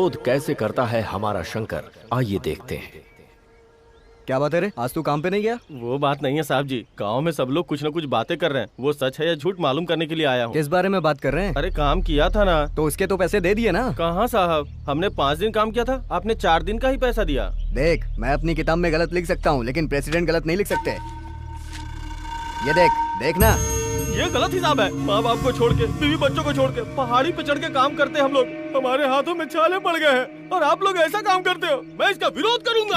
शोध कैसे करता है हमारा शंकर, आइए देखते हैं। क्या बात है रे, आज तू काम पे नहीं गया? वो बात नहीं है साहब जी, गांव में सब लोग कुछ न कुछ बातें कर रहे हैं। वो सच है या झूठ मालूम करने के लिए आया हूँ। किस बारे में बात कर रहे हैं? अरे काम किया था ना। तो उसके तो पैसे दे दिए ना? कहाँ साहब, हमने 5 दिन काम किया था, आपने 4 दिन का ही पैसा दिया। देख, मैं अपनी किताब में गलत लिख सकता हूँ, लेकिन प्रेसिडेंट गलत नहीं लिख सकते। ये देख ना। ये गलत हिसाब है। माँ बाप को छोड़ के, बीवी बच्चों को छोड़ के पहाड़ी पे चढ़ के काम करते हैं हम लोग। हमारे हाथों में छाले पड़ गए हैं और आप लोग ऐसा काम करते हो। मैं इसका विरोध करूंगा।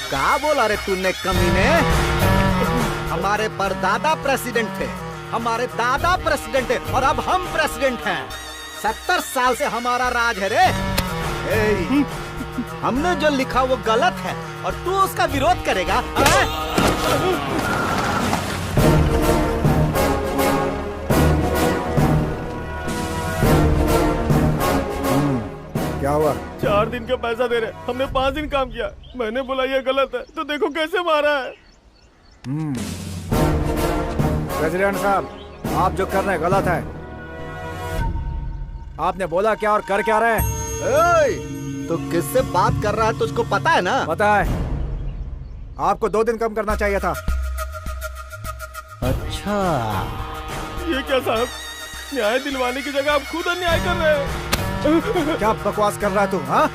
क्या बोला रे तूने कमीने? हमारे परदादा प्रेसिडेंट थे, हमारे दादा प्रेसिडेंट थे और अब हम प्रेसिडेंट हैं। 70 साल से हमारा राज है रे। हमने जो लिखा वो गलत है और तू उसका विरोध करेगा? क्या हुआ? 4 दिन का पैसा दे रहे, हमने 5 दिन काम किया। मैंने बोला ये गलत है, तो देखो कैसे मारा है। प्रेसिडेंट साहब, आप जो कर रहे हैं गलत है। आपने बोला क्या और कर क्या रहे हैं? तो किससे बात कर रहा है तुझको पता है ना? पता है। आपको 2 दिन कम करना चाहिए था। अच्छा, ये क्या साहब, न्याय दिलवाने की जगह आप खुद अन्याय कर रहे हैं। क्या बकवास कर रहा है तू? हाँ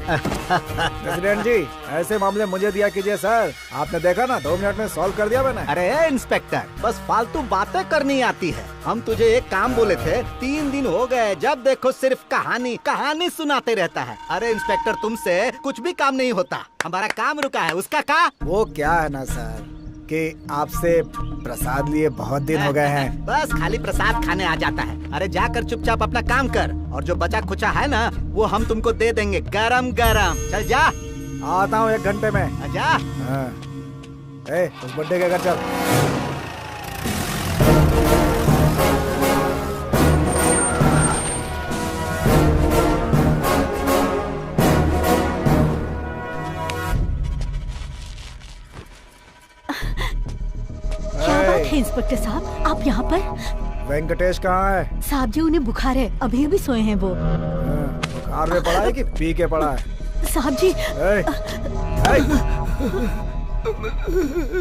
प्रेसिडेंट जी, ऐसे मामले मुझे दिया कीजिए सर। आपने देखा ना, 2 मिनट में सॉल्व कर दिया मैंने। अरे इंस्पेक्टर, बस फालतू बातें करनी आती है। हम तुझे एक काम बोले थे, 3 दिन हो गए, जब देखो सिर्फ कहानी सुनाते रहता है। अरे इंस्पेक्टर, तुमसे कुछ भी काम नहीं होता। हमारा काम रुका है, उसका का? वो क्या है ना सर कि आपसे प्रसाद लिए बहुत दिन हो गए हैं। बस खाली प्रसाद खाने आ जाता है। अरे जाकर चुपचाप अपना काम कर, और जो बचा खुचा है ना वो हम तुमको दे देंगे गरम गरम। चल जा। आता हूँ 1 घंटे में। जा। हाँ। उस बड्डे के घर चल। क्या बात है इंस्पेक्टर साहब, आप यहाँ पर? वेंकटेश कहाँ है? साहब जी, उन्हें बुखार है, अभी अभी सोए हैं वो। बुखार में पड़ा है कि पी के पड़ा है? साहब जी।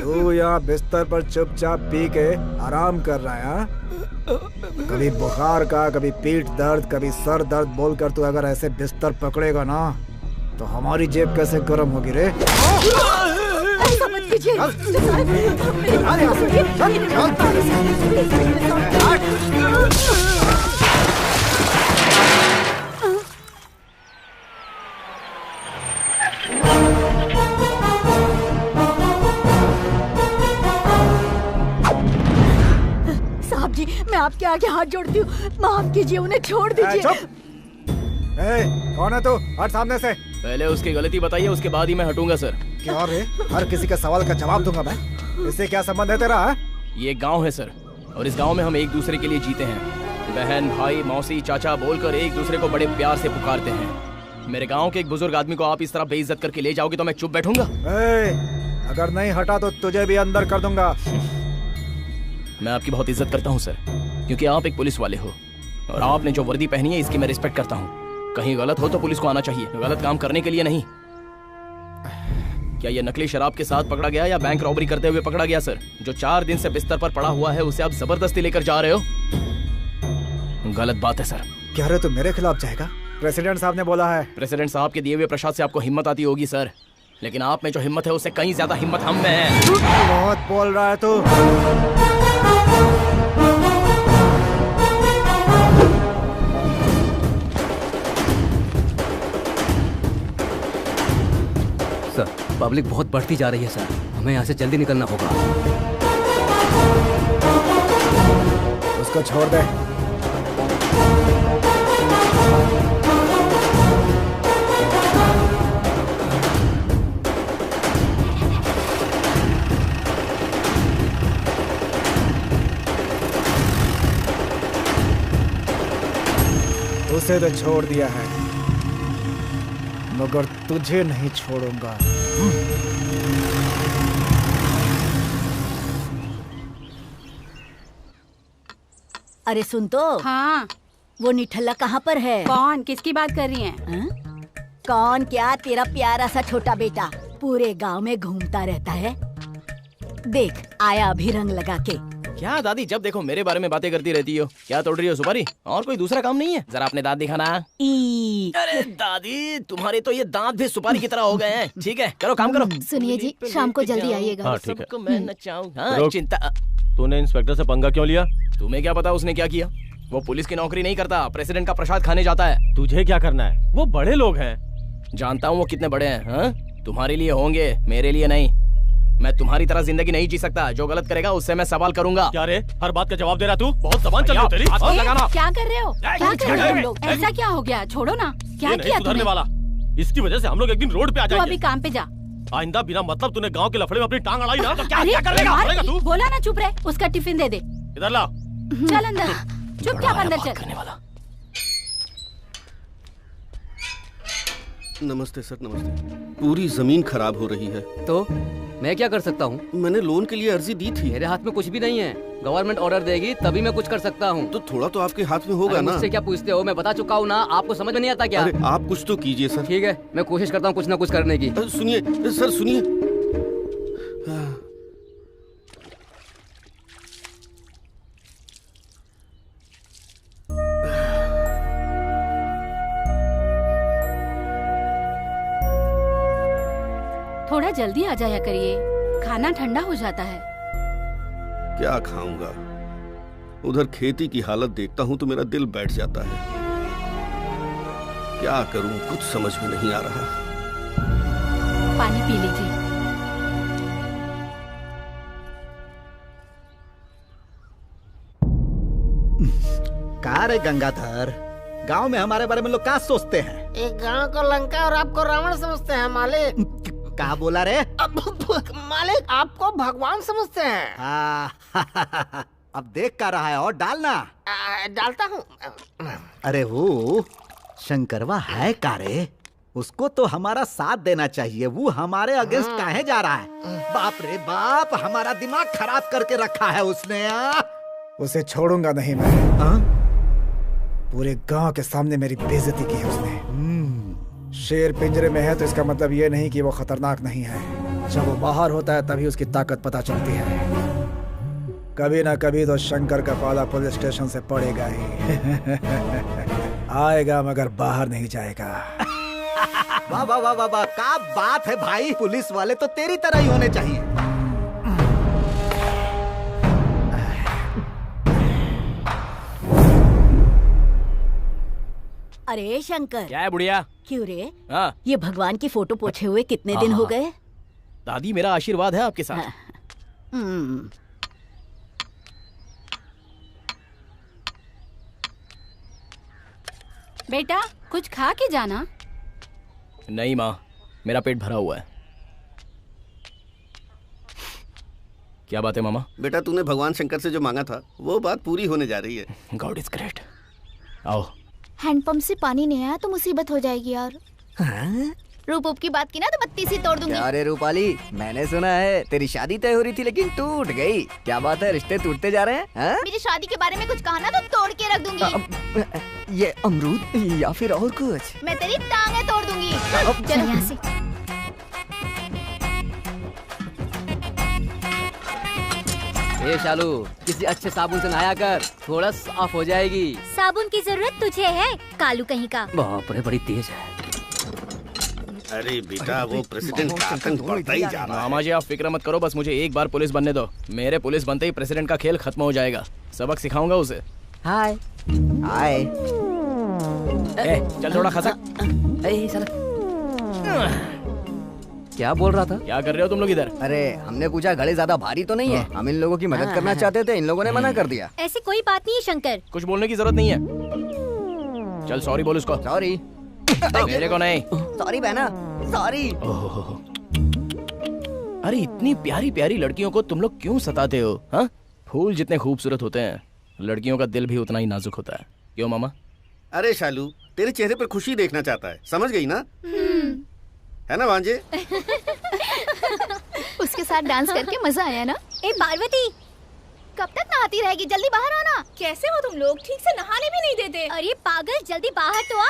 तू यहाँ बिस्तर पर चुपचाप पी के आराम कर रहा है? हाँ? कभी बुखार का, कभी पीठ दर्द, कभी सर दर्द बोलकर तू अगर ऐसे बिस्तर पकड़ेगा ना तो हमारी जेब कैसे गर्म होगी रे? समझ लीजिए। साहब जी, मैं आपके आगे हाथ जोड़ती हूँ, माफ कीजिए, उन्हें छोड़ दीजिए। कौन है तू? हट सामने से। पहले उसकी गलती बताइए, उसके बाद ही मैं हटूंगा सर। क्या रे, हर किसी का सवाल का जवाब दूंगा मैं। इससे क्या संबंध है तेरा? ये गांव है सर, और इस गांव में हम एक दूसरे के लिए जीते हैं। बहन, भाई, मौसी, चाचा बोलकर एक दूसरे को बड़े प्यार से पुकारते हैं। मेरे गांव के एक बुजुर्ग आदमी को आप इस तरह बेइज्जत करके ले जाओगे तो मैं चुप बैठूंगा? अगर नहीं हटा तो तुझे भी अंदर कर दूंगा। मैं आपकी बहुत इज्जत करता हूँ सर, क्योंकि आप एक पुलिस वाले हो और आपने जो वर्दी पहनी है इसकी मैं रिस्पेक्ट करता हूँ। कहीं गलत हो तो पुलिस को आना चाहिए, गलत काम करने के लिए नहीं। क्या ये नकली शराब के साथ पकड़ा गया या बैंक रॉबरी करते हुए पकड़ा गया सर? जो 4 दिन से बिस्तर पर पड़ा हुआ है उसे आप जबरदस्ती लेकर जा रहे हो, गलत बात है सर। क्या रे, तू मेरे खिलाफ जाएगा? प्रेसिडेंट साहब ने बोला है। प्रेसिडेंट साहब के दिए हुए प्रसाद से आपको हिम्मत आती होगी सर, लेकिन आप में जो हिम्मत है उससे कहीं ज्यादा हिम्मत हम में है। बहुत बोल रहा है तू। सर, पब्लिक बहुत बढ़ती जा रही है सर, हमें यहाँ से जल्दी निकलना होगा। उसको छोड़ दे। उसे तो छोड़ दिया है, मगर तुझे नहीं छोड़ूंगा। अरे सुन तो, हाँ। वो निठल्ला कहाँ पर है? कौन? किसकी बात कर रही हैं? कौन क्या? तेरा प्यारा सा छोटा बेटा पूरे गांव में घूमता रहता है। देख आया अभी रंग लगा के। क्या दादी, जब देखो मेरे बारे में बातें करती रहती हो। क्या तोड़ रही हो सुपारी? और कोई दूसरा काम नहीं है? जरा अपने दांत दिखाना। अरे दादी, तुम्हारे तो ये दांत भी सुपारी की तरह हो गए हैं। ठीक है, करो काम करो। सुनिए जी, शाम को जल्दी आइएगा। हाँ, ठीक है। सबको मैं नचाऊं। हाँ, रुक। चिंता। तूने इंस्पेक्टर से पंगा क्यों लिया? तुम्हें क्या पता उसने क्या किया? वो पुलिस की नौकरी नहीं करता, प्रेसिडेंट का प्रसाद खाने जाता है। तुझे क्या करना है? वो बड़े लोग हैं। जानता हूँ वो कितने बड़े हैं। हाँ? तुम्हारे लिए होंगे, मेरे लिए नहीं। मैं तुम्हारी तरह जिंदगी नहीं जी सकता। जो गलत करेगा उससे मैं सवाल करूंगा। क्या रे, हर बात का जवाब दे रहा तू? बहुत जबान चल रही है तेरी। हाथ लगाना। क्या कर रहे हो? क्या कर रहे हो तुम लोग? ऐसा क्या हो गया? छोड़ो ना। क्या ये नहीं किया सुधरने तुमने? वाला। इसकी वजह से हम लोग एक दिन रोड पे आ तू अभी जाएंगे। काम पे जा। आइंदा बिना मतलब तूने गांव के लफड़े में अपनी टांग अड़ाई ना तो क्या अरे कर लेगा? मार करेगा दी। तू? बोला ना चुप रहे। उसका टिफिन दे दे। इधर ला। चल अंदर। चुपचाप अंदर चल। करने वाला। नमस्ते सर, नमस्ते। पूरी जमीन खराब हो रही है। तो मैं क्या कर सकता हूँ? मैंने लोन के लिए अर्जी दी थी। मेरे हाथ में कुछ भी नहीं है। गवर्नमेंट ऑर्डर देगी तभी मैं कुछ कर सकता हूँ। तो थोड़ा तो आपके हाथ में होगा अरे ना। मुझसे क्या पूछते हो? मैं बता चुका हूँ ना। आपको समझ में नहीं आता क्या? अरे आप कुछ तो कीजिए सर। ठीक है, मैं कोशिश करता हूँ कुछ ना कुछ करने की। सुनिए सर, सुनिए। थोड़ा जल्दी आ जाया करिए, खाना ठंडा हो जाता है। क्या खाऊंगा? उधर खेती की हालत देखता हूँ तो मेरा दिल बैठ जाता है। क्या करूं, कुछ समझ में नहीं आ रहा। पानी पी लीजिए। का रे गंगाधर, गांव में हमारे बारे में लोग क्या सोचते हैं? एक गांव को लंका और आपको रावण समझते हैं मालिक। क्या बोला रे? मालिक आपको भगवान समझते हैं। अब देख क्या रहा है और डालना। डालता हूँ। अरे वो शंकरवा है का रे? उसको तो हमारा साथ देना चाहिए। वो हमारे अगेंस्ट काहे जा रहा है? बाप रे बाप, हमारा दिमाग खराब करके रखा है उसने। उसे छोड़ूंगा नहीं मैं। पूरे गांव के सामने मेरी बेइज्जती की है उसने। शेर पिंजरे में है तो इसका मतलब ये नहीं कि वो खतरनाक नहीं है। जब वो बाहर होता है तभी उसकी ताकत पता चलती है। कभी ना कभी तो शंकर का पाला पुलिस स्टेशन से पड़ेगा ही। आएगा मगर बाहर नहीं जाएगा। वाह वाह वाह वाह वाह, क्या बात है भाई। पुलिस वाले तो तेरी तरह ही होने चाहिए। अरे शंकर, क्या है बुढ़िया? क्यों रे? हाँ ये भगवान की फोटो पोछे हुए कितने दिन हो गए? दादी, मेरा आशीर्वाद है आपके साथ। हम्म, बेटा कुछ खा के जाना। नहीं माँ, मेरा पेट भरा हुआ है। क्या बात है मामा? बेटा तूने भगवान शंकर से जो मांगा था वो बात पूरी होने जा रही है। God is great. आओ। हैंडपंप से पानी नहीं आया तो मुसीबत हो जाएगी यार। रूप की बात की ना तो बत्ती सी तोड़ दूंगी। अरे रूपाली, मैंने सुना है तेरी शादी तय हो रही थी लेकिन टूट गई। क्या बात है, रिश्ते टूटते जा रहे हैं? मेरी शादी के बारे में कुछ कहा ना तो तोड़ के रख दूंगी। ये अमरूद या फिर और कुछ? मैं तेरी टांगे तोड़ दूंगी। चल यहाँ से। ए शालू, किसी अच्छे साबुन से नहाया कर, थोड़ा साफ हो जाएगी। साबुन की जरूरत तुझे है, कालू कहीं का। बाप रे, बड़ी तेज है। अरे बेटा वो प्रेसिडेंट का आतंक बढ़ता ही जा रहा है। मामा जी आप फिक्र मत करो, बस मुझे एक बार पुलिस बनने दो। मेरे पुलिस बनते ही प्रेसिडेंट का खेल खत्म हो जाएगा। सबक सिखाऊंगा उसे। हाय हाय। चल थोड़ा खसक। क्या बोल रहा था? क्या कर रहे हो तुम लोग इधर? अरे हमने पूछा घड़े ज्यादा भारी तो नहीं है। हम इन लोगों की मदद करना चाहते थे, इन लोगों ने मना कर दिया। ऐसी कोई बात नहीं है शंकर। कुछ बोलने की जरूरत नहीं है। चल सॉरी बोल उसको। सॉरी? मेरे को नहीं। सॉरी बहना, सॉरी। अरे इतनी प्यारी प्यारी लड़कियों को तुम लोग क्यों सताते हो? हाँ, फूल जितने खूबसूरत होते हैं लड़कियों का दिल भी उतना ही नाजुक होता है। क्यों मामा? अरे शालू, तेरे चेहरे पर खुशी देखना चाहता है, समझ गई ना? है ना भांजे? उसके साथ डांस करके मजा आया ना? ए पार्वती, कब तक नहाती रहेगी? जल्दी बाहर आना। कैसे हो तुम लोग? ठीक से नहाने भी नहीं देते। अरे पागल, जल्दी बाहर तो आ।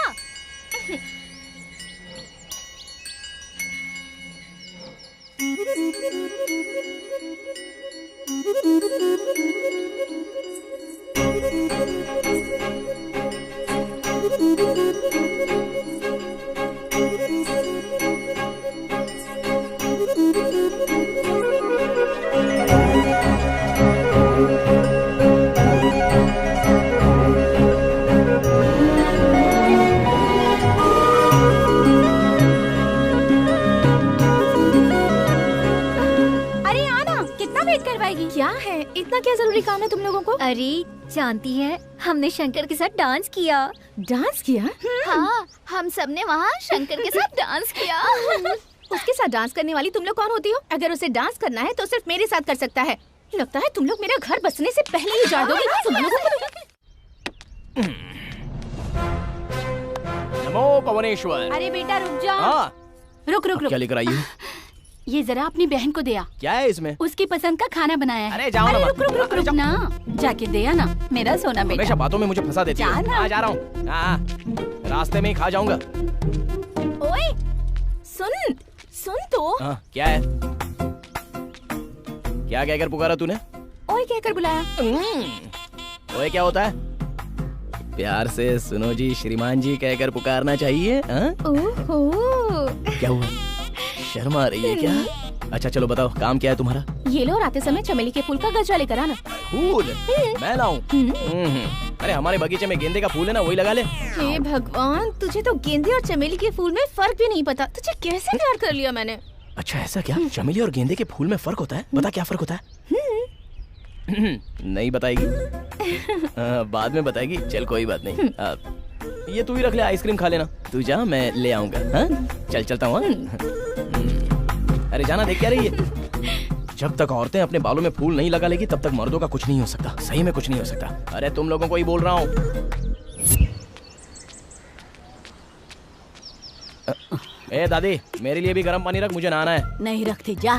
क्या है? इतना क्या जरूरी काम है तुम लोगों को? अरे जानती है, हमने शंकर के साथ डांस किया। डांस किया? हाँ, हम सबने वहाँ शंकर के साथ डांस किया। उसके साथ डांस करने वाली तुम लोग कौन होती हो? अगर उसे डांस करना है तो सिर्फ मेरे साथ कर सकता है। लगता है तुम लोग मेरे घर बसने से पहले ही जान दोगे। तुम लोगों नमो पवनेश्वर। अरे बेटा रुक जा। हाँ। रुक रुक रुक। क्या लेकर आई हो? ये जरा अपनी बहन को दे आ। क्या है इसमें? उसकी पसंद का खाना बनाया है। अरे जाओ ना। रुक रुक रुक रुक ना, जाके दे आना मेरा सोना बेटा। हमेशा बातों में मुझे फंसा देती है। जा रहा हूँ। रास्ते में ही खा जाऊंगा। ओए सुन तो। क्या है? क्या कहकर पुकारा तूने? ओए कहकर बुलाया। ओए क्या होता है? प्यार से सुनो जी श्रीमान जी कहकर पुकारना चाहिए। ओहो। क्या हुआ? शर्म आ रही है क्या? अच्छा चलो बताओ, काम क्या है तुम्हारा? ये लो, आते समय चमेली के फूल का गजरा लेकर आना। फूल? मैं लाऊं? अरे हमारे बगीचे में गेंदे का फूल है ना, वही लगा ले। हे भगवान, तुझे तो गेंदे और चमेली के फूल में फर्क भी नहीं पता। तुझे कैसे प्यार कर लिया मैंने? अच्छा ऐसा क्या? चमेली और गेंदे के फूल में फर्क होता है? बता क्या फर्क होता है? नहीं बताएगी? बाद में बताएगी। चल कोई बात नहीं। ये तू ही रख ले, आइसक्रीम खा लेना। तू जा, मैं ले आऊंगा। चल चलता हूँ। अरे जाना, देख क्या रही है? जब तक औरतें अपने बालों में फूल नहीं लगा लेगी तब तक मर्दों का कुछ नहीं हो सकता। सही में कुछ नहीं हो सकता। अरे तुम लोगों को ही बोल रहा हूँ। ए दादी, मेरे लिए भी गर्म पानी रख, मुझे नहाना है। नहीं रखती, जा।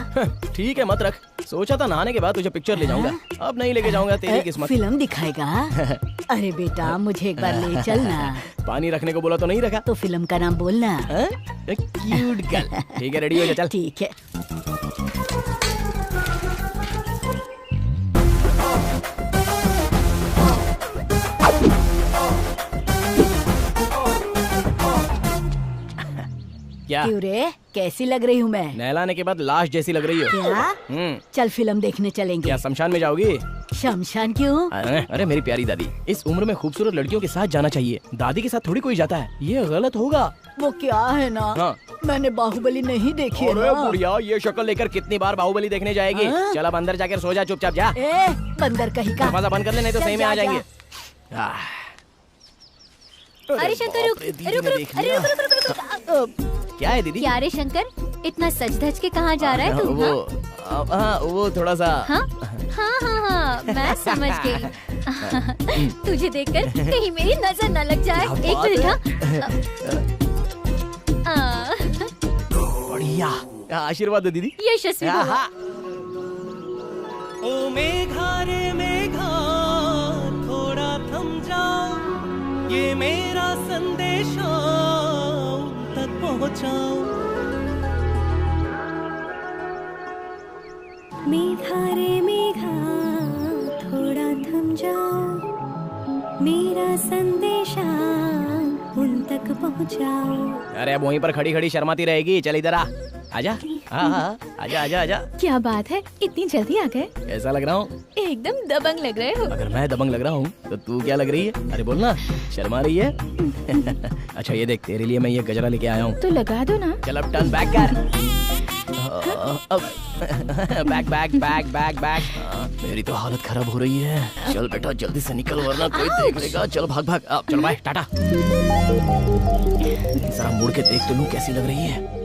ठीक है मत रख। सोचा था नहाने के बाद तुझे पिक्चर ले जाऊंगा, अब नहीं लेके जाऊंगा। तेरी किस्मत। फिल्म दिखाएगा? अरे बेटा मुझे एक बार ले चलना। पानी रखने को बोला तो नहीं रखा। तो फिल्म का नाम बोलना। Cute girl. ठीक है, रेडी हो जा, चल। ठीक है। क्या? क्यों रे, कैसी लग रही हूँ मैं? नहलाने के बाद लाश जैसी लग रही हो। क्या? चल फिल्म देखने चलेंगे। क्या शमशान में जाओगी? शमशान क्यों? अरे मेरी प्यारी दादी, इस उम्र में खूबसूरत लड़कियों के साथ जाना चाहिए। दादी के साथ थोड़ी कोई जाता है, ये गलत होगा। वो क्या है ना, मैंने बाहुबली नहीं देखी है ना। बुढ़िया, ये शक्ल लेकर कितनी बार बाहुबली देखने जाएगी? चल अब अंदर जाकर सो जा, चुपचाप जा। बंदर कहीं का। दरवाजा बंद कर ले, नहीं तो सही में आ जाएंगे। अरे शंकर रुक रुक रुक। अरे रुक रुक रुक रुक। क्या है दीदी? क्या रे शंकर, इतना सज धज के कहाँ जा रहा है तू? वो थोड़ा सा। हाँ, मैं समझ गई। तुझे देखकर कहीं मेरी नजर न लग जाए। एक मिनट। बढ़िया, आशीर्वाद दो दीदी। यशस्वी भव। ओ मेघा रे मेघा, थोड़ा थम जाओ, ये मेरा संदेशा तक पहुँचाओ। मेघा रे मेघा, थोड़ा थम जाओ, मेरा संदेशा उन तक पहुँचाओ। अरे अब वहीं पर खड़ी खड़ी शर्माती रहेगी, चल इधर आ। आजा। आजा आजा आजा। क्या बात है, इतनी जल्दी आ गए? कैसा लग रहा हूँ? एकदम दबंग लग रहे हो। अगर मैं दबंग लग रहा हूँ तो तू क्या लग रही है? अरे बोलना, शर्मा रही है? अच्छा ये देख, तेरे लिए मैं ये गजरा लेके आया हूँ। तो लगा दो ना। चल अब टर्न बैक कर। Back back back back back. मेरी तो हालत खराब हो रही है। चल बेटा जल्दी से निकल वरना कोई देख लेगा। चल भाग भाग। चलो बाय, टाटा। जरा मुड़ के देख तो लूं कैसी लग रही है।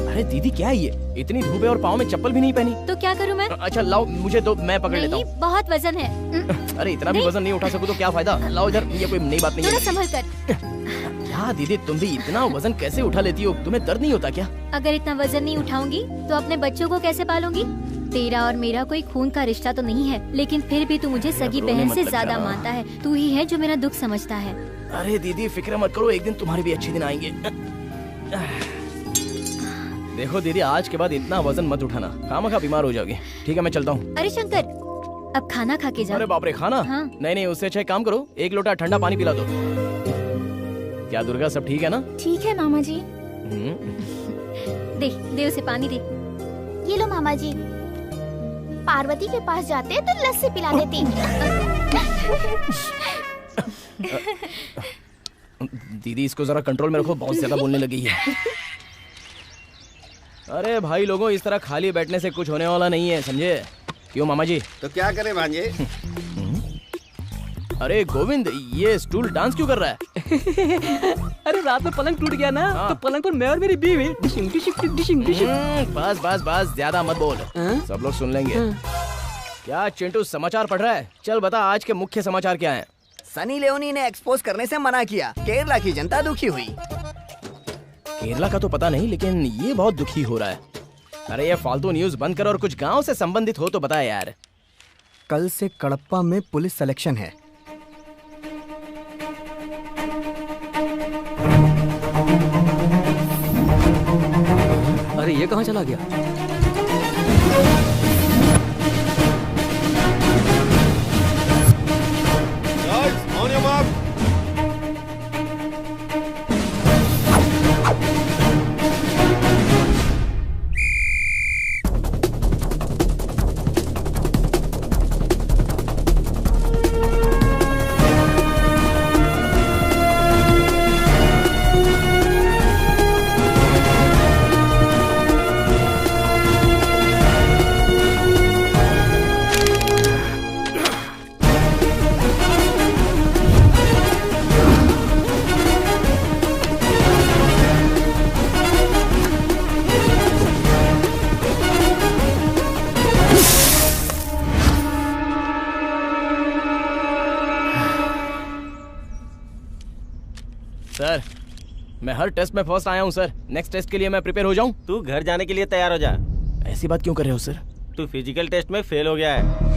अरे अरे दीदी क्या है ये, इतनी धूप है और पाँव में चप्पल भी नहीं पहनी। तो क्या करूँ मैं? अच्छा लाओ मुझे दो, मैं पकड़ लेता नहीं, हूँ। बहुत वजन है। अरे इतना भी वजन नहीं उठा सकूँ तो क्या फायदा, लाओ इधर, ये कोई नई बात नहीं थोड़ा है। संभल कर। क्या दीदी तुम भी इतना वजन कैसे उठा लेती हो, तुम्हें दर्द नहीं होता क्या? अगर इतना वजन नहीं उठाऊंगी तो अपने बच्चों को कैसे पालूंगी? तेरा और मेरा कोई खून का रिश्ता तो नहीं है, लेकिन फिर भी तू मुझे सगी बहन से ज्यादा मानता है। तू ही है जो मेरा दुख समझता है। अरे दीदी फिक्र मत करो, एक दिन तुम्हारे भी अच्छे दिन आएंगे। देखो दीदी, आज के बाद इतना वजन मत उठाना, खामखा बीमार हो जाओगे। ठीक है मैं चलता हूँ। अरे शंकर, अब खाना खा के जा। अरे बाप रे, खाना? हाँ। नहीं, उससे अच्छा एक काम करो, एक लोटा ठंडा पानी पिला दो। क्या दुर्गा, सब ठीक है ना? ठीक है मामा जी। दे उसे पानी दे। ये लो मामा जी, पार्वती के पास जाते तो लस्सी पिला देती। दीदी इसको जरा कंट्रोल में रखो, बहुत ज्यादा बोलने लगी है। अरे भाई लोगों, इस तरह खाली बैठने से कुछ होने वाला नहीं है, समझे? क्यों मामा जी? तो क्या करें भांजे? अरे गोविंद, ये स्टूल डांस क्यों कर रहा है? अरे रात में पलंग टूट गया ना, तो पलंग पर मैं और मेरी बीवी डिशिंग डिशिंग डिशिंग डिशिंग। बस ज्यादा मत बोल, सब लोग सुन लेंगे। क्या चिंटू समाचार पढ़ रहा है? चल बता आज के मुख्य समाचार क्या हैं? सनी लियोनी ने एक्सपोज करने से मना किया, केरला की जनता दुखी हुई। केरला का तो पता नहीं, लेकिन ये बहुत दुखी हो रहा है। अरे ये फालतू न्यूज बंद कर और कुछ गांव से संबंधित हो तो बता यार। कल से कड़प्पा में पुलिस सिलेक्शन है। अरे ये कहाँ चला गया? On your mark. सर मैं हर टेस्ट में फर्स्ट आया हूँ सर, नेक्स्ट टेस्ट के लिए मैं प्रिपेयर हो जाऊँ? तू घर जाने के लिए तैयार हो जा। ऐसी बात क्यों कर रहे हो सर? तू फिजिकल टेस्ट में फेल हो गया है।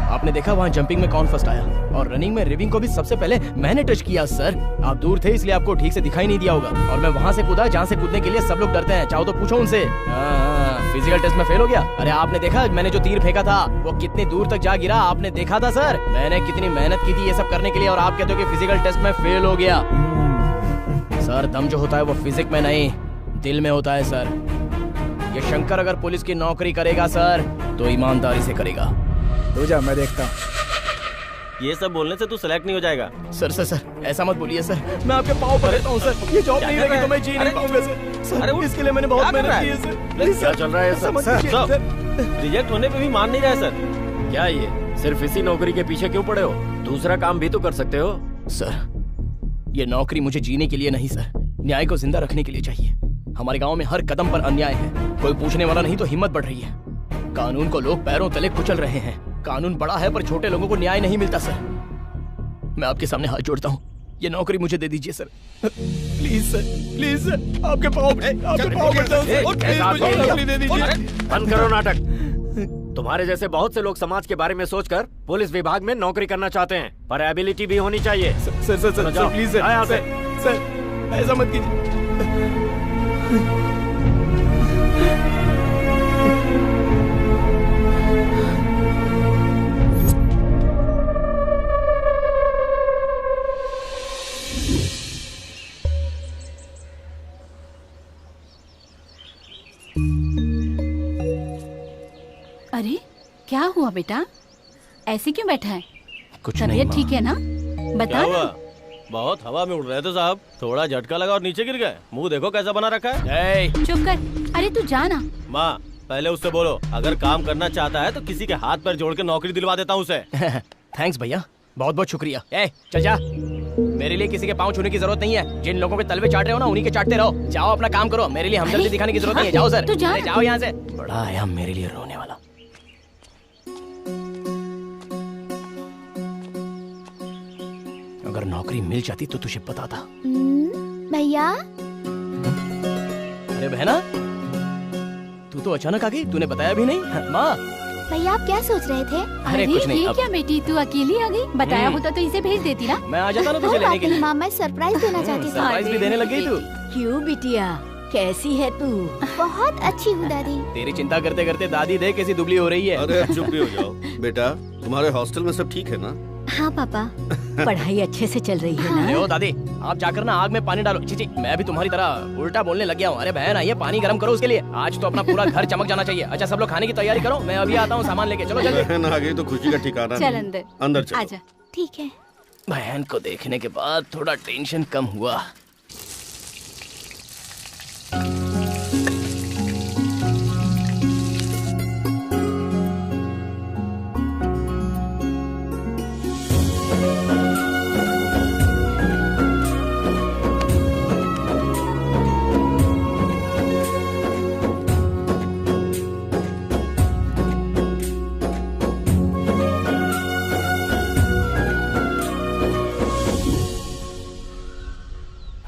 आपने देखा वहाँ जंपिंग में कौन फर्स्ट आया, और रनिंग में रिविंग को भी सबसे पहले मैंने टच किया सर। आप दूर थे इसलिए आपको ठीक से दिखाई नहीं दिया होगा, और मैं वहाँ से कूदा जहाँ से कूदने के लिए सब लोग डरते हैं, चाहो तो पूछो उनसे। फिजिकल टेस्ट में फेल हो गया? अरे आपने देखा मैंने जो तीर फेंका था वो कितनी दूर तक जा गिरा, आपने देखा था सर? मैंने कितनी मेहनत की थी ये सब करने के लिए, और आप कहते हो कि फिजिकल टेस्ट में फेल हो गया। सर दम जो होता है वो फिजिक में नहीं दिल में होता है सर। ये शंकर अगर पुलिस की नौकरी करेगा सर तो ईमानदारी से करेगा। तू जा, मैं देखता हूँ। ये सब बोलने से तू सेलेक्ट नहीं हो जाएगा। सर ऐसा मत बोलिए सर, मैं आपके पाँव पर रहता हूँ सर। ये जॉब नहीं रहेगी तो मैं जी नहीं पाऊंगा सर। अरे इसके लिए मैंने बहुत मेहनत की है सर। क्या चल रहा है सर? रिजेक्ट होने पे भी मान नहीं रहा सर। क्या ये सिर्फ इसी नौकरी के पीछे क्यों पड़े हो? दूसरा काम भी तो कर सकते हो। सर ये नौकरी मुझे जीने के लिए नहीं सर, न्याय को जिंदा रखने के लिए चाहिए। हमारे गांव में हर कदम पर अन्याय है, कोई पूछने वाला नहीं तो हिम्मत बढ़ रही है। कानून को लोग पैरों तले कुचल रहे हैं। कानून बड़ा है पर छोटे लोगों को न्याय नहीं मिलता सर। मैं आपके सामने हाथ जोड़ता हूँ, ये नौकरी मुझे दे दीजिए सर। प्लीज सर, आपके पाँव पड़ता हूं सर, प्लीज मुझे नौकरी दे दीजिए। बंद करो नाटक। तुम्हारे जैसे बहुत से लोग समाज के बारे में सोचकर पुलिस विभाग में नौकरी करना चाहते हैं, पर एबिलिटी भी होनी चाहिए। सर प्लीज सर, ऐसा मत कीजिए। अरे क्या हुआ बेटा, ऐसे क्यों बैठा है? कुछ नहीं तबीयत ठीक है ना? बता ना। बहुत हवा में उड़ रहे थे साहब, थोड़ा झटका लगा और नीचे गिर गए। मुंह देखो कैसा बना रखा है। चुप कर। अरे तू जा ना। माँ पहले उससे बोलो, अगर काम करना चाहता है तो किसी के हाथ पैर जोड़ के नौकरी दिलवा देता हूँ उसे। थैंक्स भैया, बहुत बहुत शुक्रिया। चल जा। मेरे लिए किसी के पाँव छूने की जरूरत नहीं है। जिन लोगों के तलवे चाट रहे हो ना, उन्हीं के चाटते रहो। जाओ अपना काम करो, मेरे लिए हमदर्दी दिखाने की जरूरत नहीं है। जाओ सर, जाओ यहाँ से। बड़ा आया मेरे लिए रोने वाला। अगर नौकरी मिल जाती तो तुझे बताता। भैया। अरे बहना, तू तो अचानक आ गई, तूने बताया भी नहीं। माँ। भैया आप क्या सोच रहे थे? अरे कुछ नहीं। ये क्या बेटी, तू अकेली आ गई? बताया होता तो इसे भेज देती ना। मैं आ जाता ना तुझे लेने के लिए। माँ मैं सरप्राइज देना चाहती थी। सरप्राइज भी देने लग गई तू? क्यों बिटिया, कैसी है तू? बहुत अच्छी हूँ दादी। तेरी चिंता करते करते दादी देख कैसी दुबली हो रही है। अरे चुप भी हो जाओ बेटा। तुम्हारे हॉस्टल में सब ठीक है ना? हाँ पापा। पढ़ाई अच्छे से चल रही है ना? अरे ओ दादी, आप जाकर ना आग में पानी डालो। चीची, मैं भी तुम्हारी तरह उल्टा बोलने लग गया हूँ। अरे बहन आइए, पानी गर्म करो उसके लिए। आज तो अपना पूरा घर चमक जाना चाहिए। अच्छा सब लोग खाने की तैयारी करो, मैं अभी आता हूँ सामान लेके। चलो जल्दी। बहन आ गई तो खुशी का ठिकाना चल नहीं। अंदर। अंदर चलो। आजा। ठीक है। बहन को देखने के बाद थोड़ा टेंशन कम हुआ।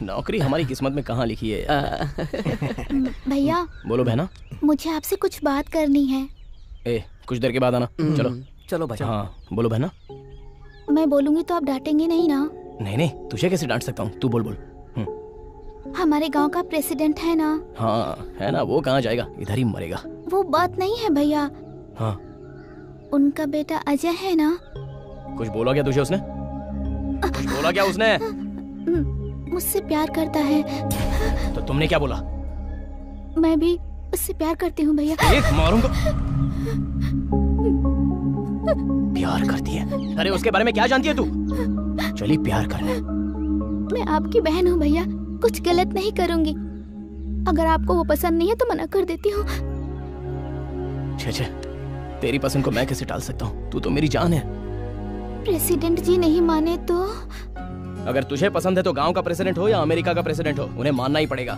नौकरी हमारी किस्मत में कहाँ लिखी है यार। भैया। बोलो बहना। मुझे आपसे कुछ बात करनी है। ए, कुछ देर के बाद आना। चलो चलो बच्चा। हाँ बोलो बहना। मैं बोलूंगी तो आप डांटेंगे नहीं ना? नहीं नहीं, तुझे कैसे डांट सकता हूँ, तू बोल बोल। हमारे गांव का प्रेसिडेंट है ना? हाँ है ना, वो कहाँ जाएगा, इधर ही मरेगा। वो बात नहीं है भैया। हाँ। उनका बेटा अजय है ना? कुछ बोला क्या तुझे उसने? कुछ बोला क्या उसने? मुझसे प्यार करता है। तो तुमने क्या बोला? मैं भी उससे प्यार करती हूँ भैया। एक मारूंगा। प्यार करती है? अरे उसके बारे में क्या जानती है तू? चली प्यार करने। मैं आपकी बहन हूँ भैया, कुछ गलत नहीं करूंगी। अगर आपको वो पसंद नहीं है तो मना कर देती हूँ। छे, तेरी पसंद को मैं कैसे टाल सकता हूँ? तू तो मेरी जान है। प्रेसिडेंट जी नहीं माने तो? अगर तुझे पसंद है तो गांव का प्रेसिडेंट हो या अमेरिका का प्रेसिडेंट हो, उन्हें मानना ही पड़ेगा।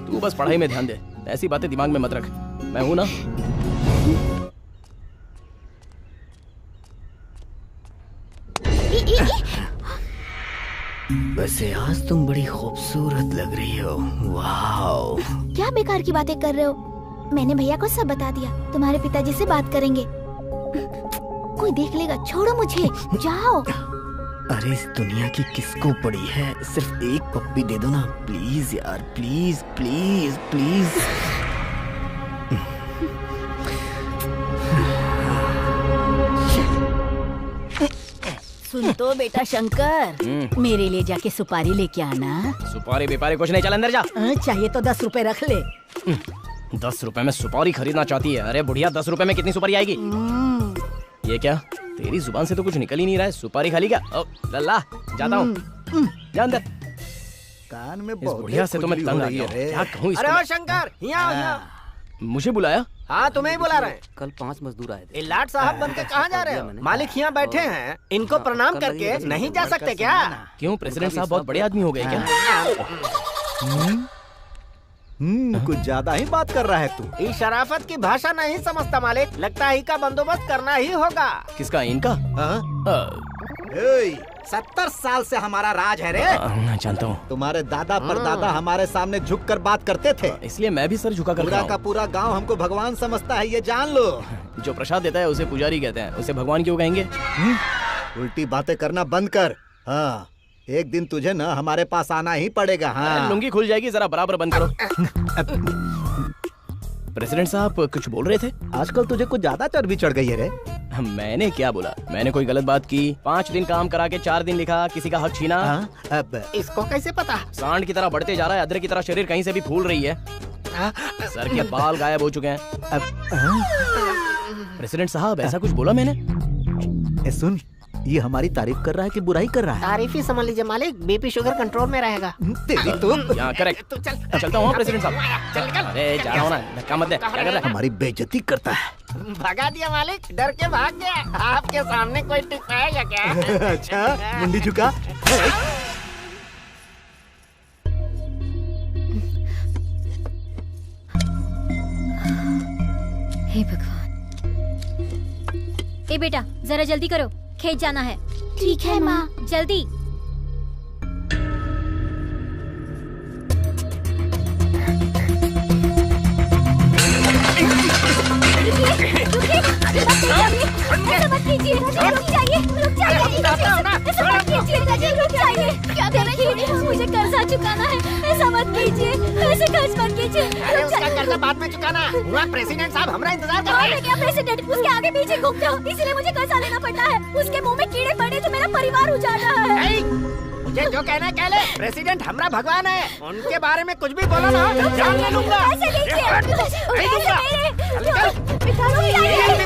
तू बस पढ़ाई में ध्यान दे, ऐसी बातें दिमाग में मत रख। मैं हूं ना। वैसे आज तुम बड़ी खूबसूरत लग रही हो। वाओ। क्या बेकार की बातें कर रहे हो? मैंने भैया को सब बता दिया। तुम्हारे पिताजी से बात करेंगे। कोई देख लेगा, छोड़ो मुझे, जाओ। अरे इस दुनिया की किसको पड़ी है, सिर्फ एक पप्पी दे दो ना प्लीज यार, प्लीज प्लीज प्लीज। सुन तो बेटा शंकर, मेरे लिए जाके सुपारी लेके आना। सुपारी बेपारी कुछ नहीं, चल अंदर जा। चाहिए तो 10 रुपए रख ले। 10 रुपए में सुपारी खरीदना चाहती है? अरे बुढ़िया, 10 रुपए में कितनी सुपारी आएगी? ये क्या, तेरी जुबान से तो कुछ निकल ही नहीं रहा है। सुपारी खा ली क्या? लल्ला जाता हूँ, जा अंदर। कान में इस बुढ़िया से तो मैं तंग आ गया हूँ। क्या कहूँ इसको? अरे शंकर, यहाँ मुझे बुलाया? हाँ तुम्हें ही बुला रहे हैं। कल 5 मजदूर आए थे। लाट साहब बन के कहाँ जा रहे हो? मालिक यहाँ बैठे हैं, इनको प्रणाम करके नहीं जा सकते क्या? क्यों, प्रेसिडेंट साहब बहुत बड़े आदमी हो गए क्या? कुछ ज्यादा ही बात कर रहा है तू। इस शराफत की भाषा नहीं समझता मालिक, लगता है का बंदोबस्त करना ही होगा। किसका, इनका? 70 साल से हमारा राज है रे। मैं जानता हूँ। तुम्हारे दादा परदादा हमारे सामने झुक कर बात करते थे, इसलिए मैं भी सर झुका कर पूरा का पूरा गांव हमको भगवान समझता है, ये जान लो। जो प्रसाद देता है उसे पुजारी कहते हैं, उसे भगवान क्यों कहेंगे? उल्टी बातें करना बंद कर। हाँ, एक दिन तुझे ना हमारे पास आना ही पड़ेगा। हाँ, लुंगी खुल जाएगी, जरा बराबर बंद करो। प्रेसिडेंट साहब कुछ बोल रहे थे? आजकल तुझे कुछ ज्यादा चर्बी चढ़ गई है रे। मैंने क्या बोला? मैंने कोई गलत बात की? 5 दिन काम करा के 4 दिन लिखा, किसी का हक छीना? अब इसको कैसे पता? सांड की तरह बढ़ते जा रहा है, अदरक की तरह शरीर कहीं से भी फूल रही है, सर के बाल गायब हो चुके हैं। प्रेसिडेंट साहब ऐसा कुछ बोला मैंने? सुन, ये हमारी तारीफ कर रहा है कि बुराई कर रहा है? तारीफ ही समझ लीजिए मालिक, बीपी शुगर कंट्रोल में रहेगा। तेरी तो यहाँ करेक्ट। तू चल, चलता हूँ प्रेसिडेंट साहब। अरे जा रहा हूँ ना, धक्का मत दे। क्या कर रहा है? हमारी बेइज्जती करता है। भगा दिया मालिक, डर के भाग गया। आपके सामने कोई टिक पाएगा क्या? अच्छा, मुंडी झुका। हे भगवान। ए बेटा जरा जल्दी करो, खेत जाना है। ठीक है माँ। जल्दी। मुझे कर्जा चुकाना है, ऐसा मत कीजिए, ऐसे खर्च मत कीजिए। अरे उसका कर्जा बाद में चुकाना, हुआ प्रेसिडेंट साहब हमारा इंतजार कर रहे हैं। क्या प्रेसिडेंट उसके आगे पीछे घूमते हो, इसलिए मुझे कर्जा लेना पड़ता है। उसके मुंह में कीड़े पड़े तो मेरा परिवार उजाड़ रहा है। मुझे जो कहना है कह ले, प्रेसिडेंट हमारा भगवान है, उनके बारे में कुछ भी बोला ना जान ले लूंगा।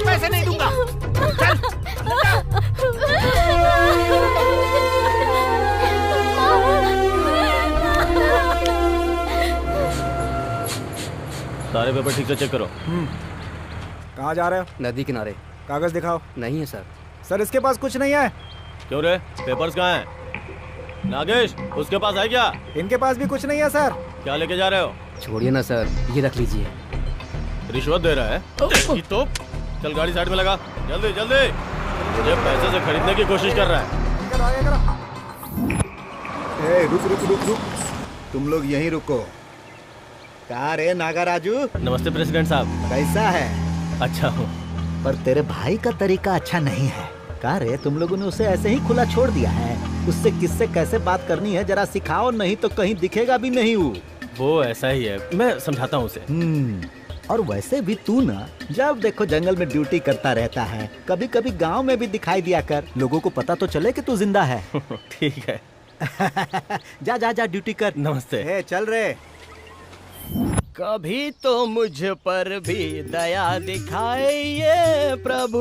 पैसे नहीं दूंगा। सारे पेपर ठीक से चेक करो। कहाँ जा रहे हो? नदी किनारे। कागज दिखाओ। नहीं है सर। सर इसके पास कुछ नहीं है। क्यों रे, पेपर्स कहाँ हैं? नागेश, उसके पास है क्या? इनके पास भी कुछ नहीं है सर। क्या लेके जा रहे हो? छोड़िए ना सर, ये रख लीजिए। रिश्वत दे रहा है? तो चल गाड़ी साइड में लगा, जल्दी जल्दी। मुझे पैसे से खरीदने की कोशिश कर रहा है। रुक रुक रुक रुक, तुम लोग यहीं रुको। कहाँ रे नागा राजू? नमस्ते प्रेसिडेंट साहब। कैसा है? अच्छा हूँ। पर तेरे भाई का तरीका अच्छा नहीं है। कहाँ रे, तुम लोगों ने उसे ऐसे ही खुला छोड़ दिया है? उससे किससे कैसे बात करनी है जरा सिखाओ, नहीं तो कहीं दिखेगा भी नहीं। वो ऐसा ही है, मैं समझाता हूँ उसे। और वैसे भी तू ना जब देखो जंगल में ड्यूटी करता रहता है, कभी कभी गांव में भी दिखाई दिया कर, लोगों को पता तो चले कि तू जिंदा है। ठीक है। जा जा जा ड्यूटी कर। नमस्ते। चल रे। कभी तो मुझ पर भी दया दिखाइए प्रभु,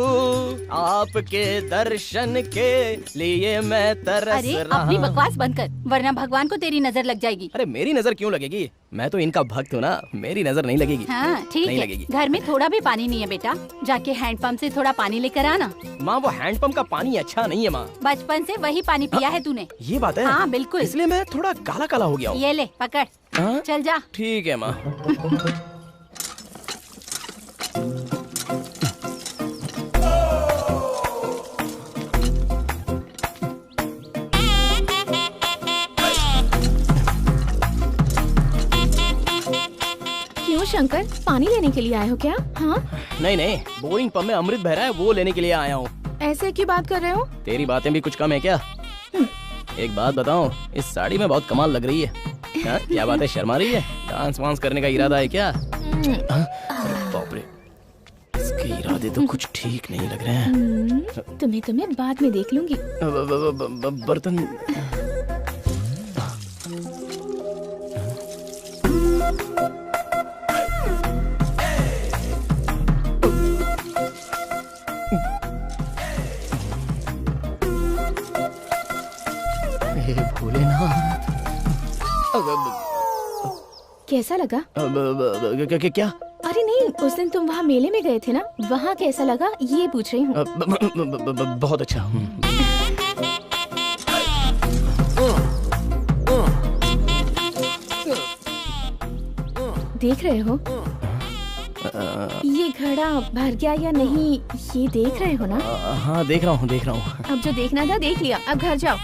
आपके दर्शन के लिए मैं तरस अरे रहा। अपनी बकवास बंद कर, वरना भगवान को तेरी नजर लग जाएगी। अरे मेरी नजर क्यों लगेगी? मैं तो इनका भक्त हूँ ना, मेरी नजर नहीं लगेगी। हाँ ठीक नहीं है। लगेगी। घर में थोड़ा भी पानी नहीं है बेटा, जाके हैंडपंप से थोड़ा पानी लेकर आना। माँ वो हैंडपंप का पानी अच्छा नहीं है माँ। बचपन से वही पानी पिया है तूने। ये बात है? हाँ बिल्कुल, इसलिए मैं थोड़ा काला काला हो गया हूँ। ये ले पकड़। चल जा। ठीक है माँ। क्यों शंकर, पानी लेने के लिए आए हो क्या? हाँ नहीं नहीं, बोरिंग पंप में अमृत बह रहा है, वो लेने के लिए आया हूँ। ऐसे क्यों बात कर रहे हो? तेरी बातें भी कुछ कम है क्या? एक बात बताऊं, इस साड़ी में बहुत कमाल लग रही है। हाँ? क्या बात है, शर्मा रही है? डांस वांस करने का इरादा है क्या? बाप रे, इसके इरादे तो कुछ ठीक नहीं लग रहे हैं। तुम्हें बाद में देख लूंगी। बर्तन भोलेनाथ। कैसा लगा? क्या? अरे नहीं, उस दिन तुम वहाँ मेले में गए थे ना, वहाँ कैसा लगा ये पूछ रही हूँ। बहुत अच्छा। देख रहे हो ये घड़ा भर गया या नहीं, ये देख रहे हो ना? हाँ देख रहा हूँ। अब जो देखना था देख लिया, अब घर जाओ।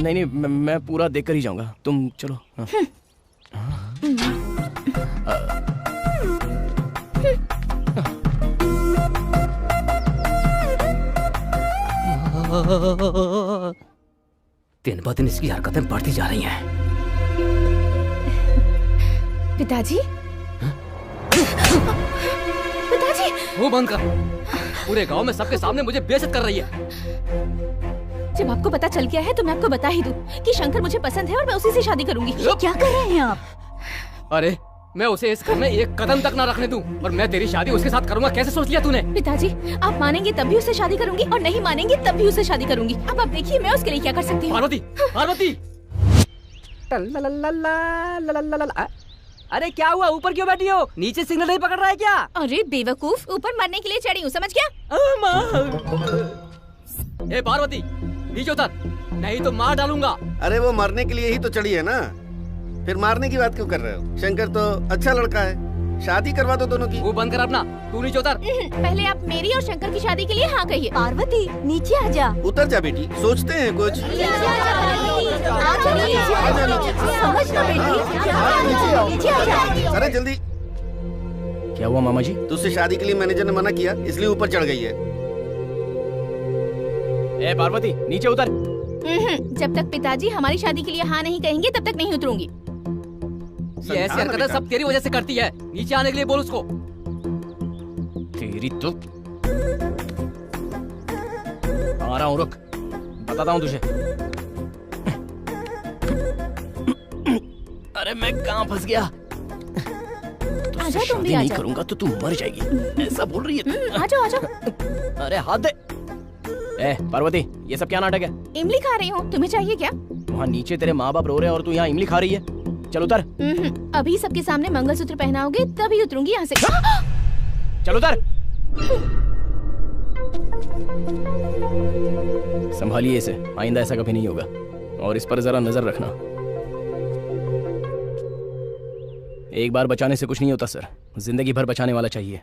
नहीं, मैं पूरा देख कर ही जाऊंगा, तुम चलो। दिन ब दिन इसकी हरकतें बढ़ती जा रही हैं। पिताजी, पिताजी, मुंह बंद कर। पूरे गांव में सबके सामने मुझे बेइज्जत कर रही है। जब आपको पता चल गया है तो मैं आपको बता ही दूं कि शंकर मुझे पसंद है और मैं उसी से शादी करूंगी। क्या कर रहे हैं आप? अरे मैं उसे इस घर में एक कदम तक ना रखने दूं और मैं तेरी शादी उसके साथ करूंगा, कैसे सोच लिया तूने? पिताजी, आप मानेंगे तब भी उससे शादी करूंगी और नहीं मानेंगे तब भी उससे शादी करूंगी। अब आप देखिए मैं उसके लिए क्या कर सकती हूँ। पार्वती, पार्वती। अरे क्या हुआ, ऊपर क्यों बैठी हो? नीचे सिग्नल नहीं पकड़ रहा है क्या? अरे बेवकूफ, ऊपर मरने के लिए चढ़ी हूँ, समझ गया? ए पार्वती, नीचे उतर, नहीं तो मार डालूंगा। अरे वो मरने के लिए ही तो चढ़ी है ना, फिर मारने की बात क्यों कर रहे हो? शंकर तो अच्छा लड़का है, शादी करवा दो दोनों की। वो बंद कर अपना, तू नीचे उतर। पहले आप मेरी और शंकर की शादी के लिए हाँ कहिए। पार्वती नीचे आ जा। उतर जा बेटी, सोचते हैं कुछ। अरे जल्दी। क्या हुआ मामा जी? तुझसे शादी के लिए मैनेजर ने मना किया, इसलिए ऊपर चढ़ गई है। ए पार्वती नीचे उतर। जब तक पिताजी हमारी शादी के लिए हाँ नहीं कहेंगे तब तक नहीं उतरूंगी। ये ऐसी हरकतें सब तेरी वजह से करती है। नीचे आने के लिए बोल उसको। तेरी तो आ रहा हूँ, रुक बताता हूँ तुझे। अरे मैं कहाँ फंस गया? आजा तुम भी नहीं आजा। करूंगा तो तू मर जाएगी, ऐसा बोल रही है। आजा आजा। अरे हाथ दे। ए पार्वती ये सब क्या नाटक है? इमली खा रही हूँ, तुम्हें चाहिए क्या? वहाँ नीचे तेरे माँ बाप रो रहे हैं और तू यहाँ इमली खा रही है। चल उतर। अभी सबके सामने मंगलसूत्र पहनाओगे तभी उतरूंगी यहाँ से। चल उतर। संभालिए इसे, आइंदा ऐसा कभी नहीं होगा और इस पर जरा नजर रखना। एक बार बचाने से कुछ नहीं होता सर, जिंदगी भर बचाने वाला चाहिए।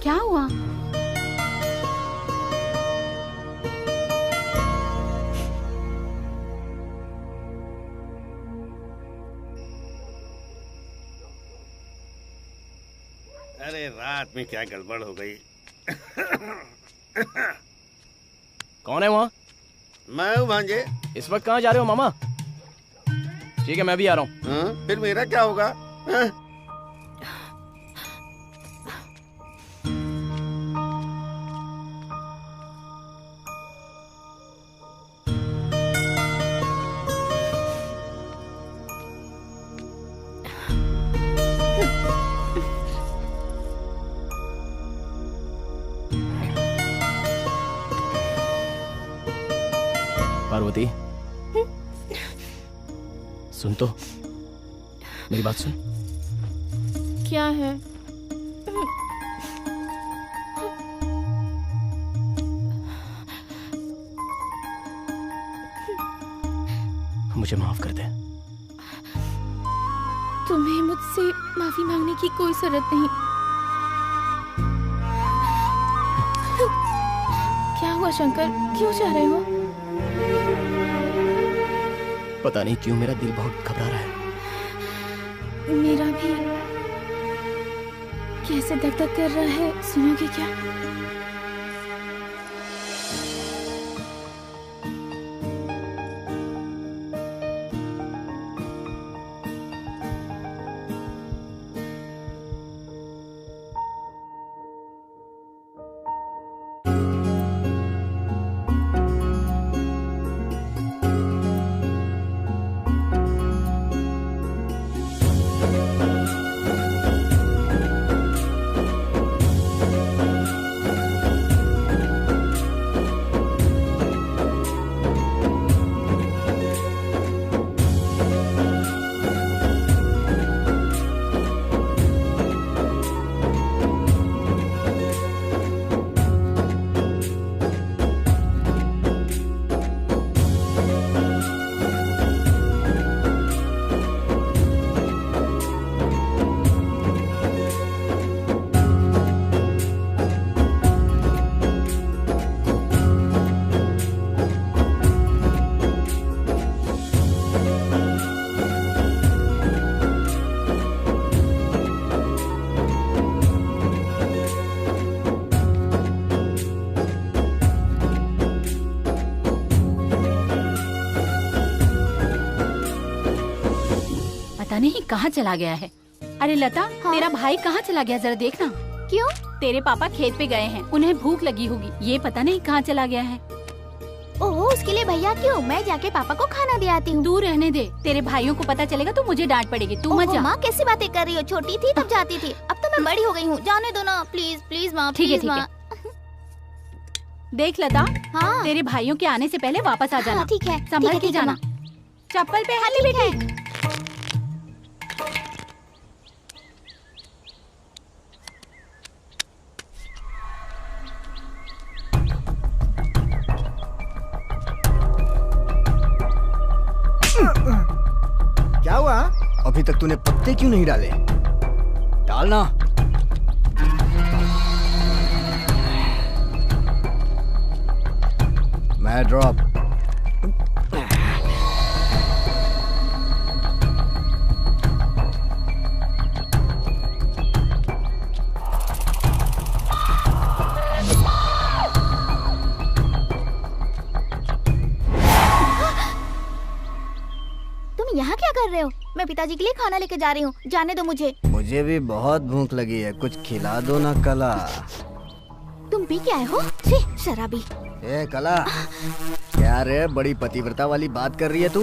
क्या हुआ? अरे रात में क्या गड़बड़ हो गई। कौन है वहाँ? मैं हूँ भांजे। इस वक्त कहाँ जा रहे हो मामा? ठीक है मैं भी आ रहा हूँ। फिर मेरा क्या होगा? पार्वती सुन तो, मेरी बात सुन। क्या है? मुझे माफ कर दे। तुम्हें मुझसे माफी मांगने की कोई जरूरत नहीं। क्या हुआ शंकर, क्यों जा रहे हो? पता नहीं क्यों मेरा दिल बहुत घबरा रहा है। मेरा भी कैसे धक धक कर रहा है, सुनोगे क्या? पता नहीं कहाँ चला गया है। अरे लता, तेरा भाई कहाँ चला गया, जरा देखना। क्यों? तेरे पापा खेत पे गए हैं, उन्हें भूख लगी होगी। ये पता नहीं कहाँ चला गया है। ओह, उसके लिए भैया क्यों? मैं जाके पापा को खाना दे आती हूँ। तू रहने दे, तेरे भाइयों को पता चलेगा तो मुझे डांट पड़ेगी। तू मत जा। माँ कैसी बातें कर रही हो? छोटी थी तब जाती थी, अब तो मैं बड़ी हो गई हूँ। जाने दो ना प्लीज प्लीज माँ। ठीक है प्लीज माँ। देख लता, हाँ तेरे भाइयों के आने से पहले वापस आ जाना। हाँ, ठीक है संभल के ठीक है, जाना। चप्पल पे हाथी बेटी। क्या हुआ? अभी तक तूने पत्ते क्यों नहीं डाले? डालना। मैं ड्रॉप। यहाँ क्या कर रहे हो? मैं पिताजी के लिए खाना लेके जा रही हूँ, जाने दो मुझे। मुझे भी बहुत भूख लगी है, कुछ खिला दो ना कला। तुम पी के आए हो? छी, शराबी। ए कला, क्या रे बड़ी पतिव्रता वाली बात कर रही है तू?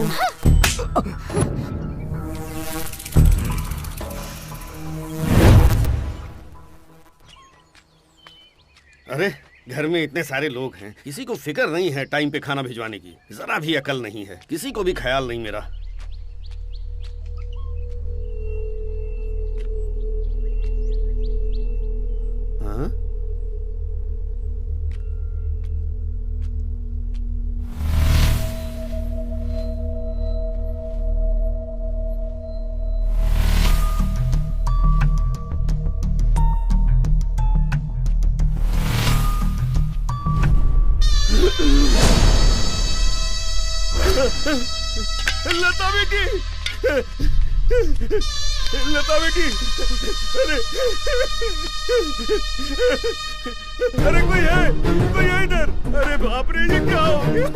अरे घर में इतने सारे लोग हैं, किसी को फिक्र नहीं है टाइम पे खाना भिजवाने की, जरा भी अकल नहीं है, किसी को भी ख्याल नहीं मेरा। हाँ? लता बेटी, लता बेटी, अरे कोई है इधर? अरे बाप रे, ये क्या हो गया?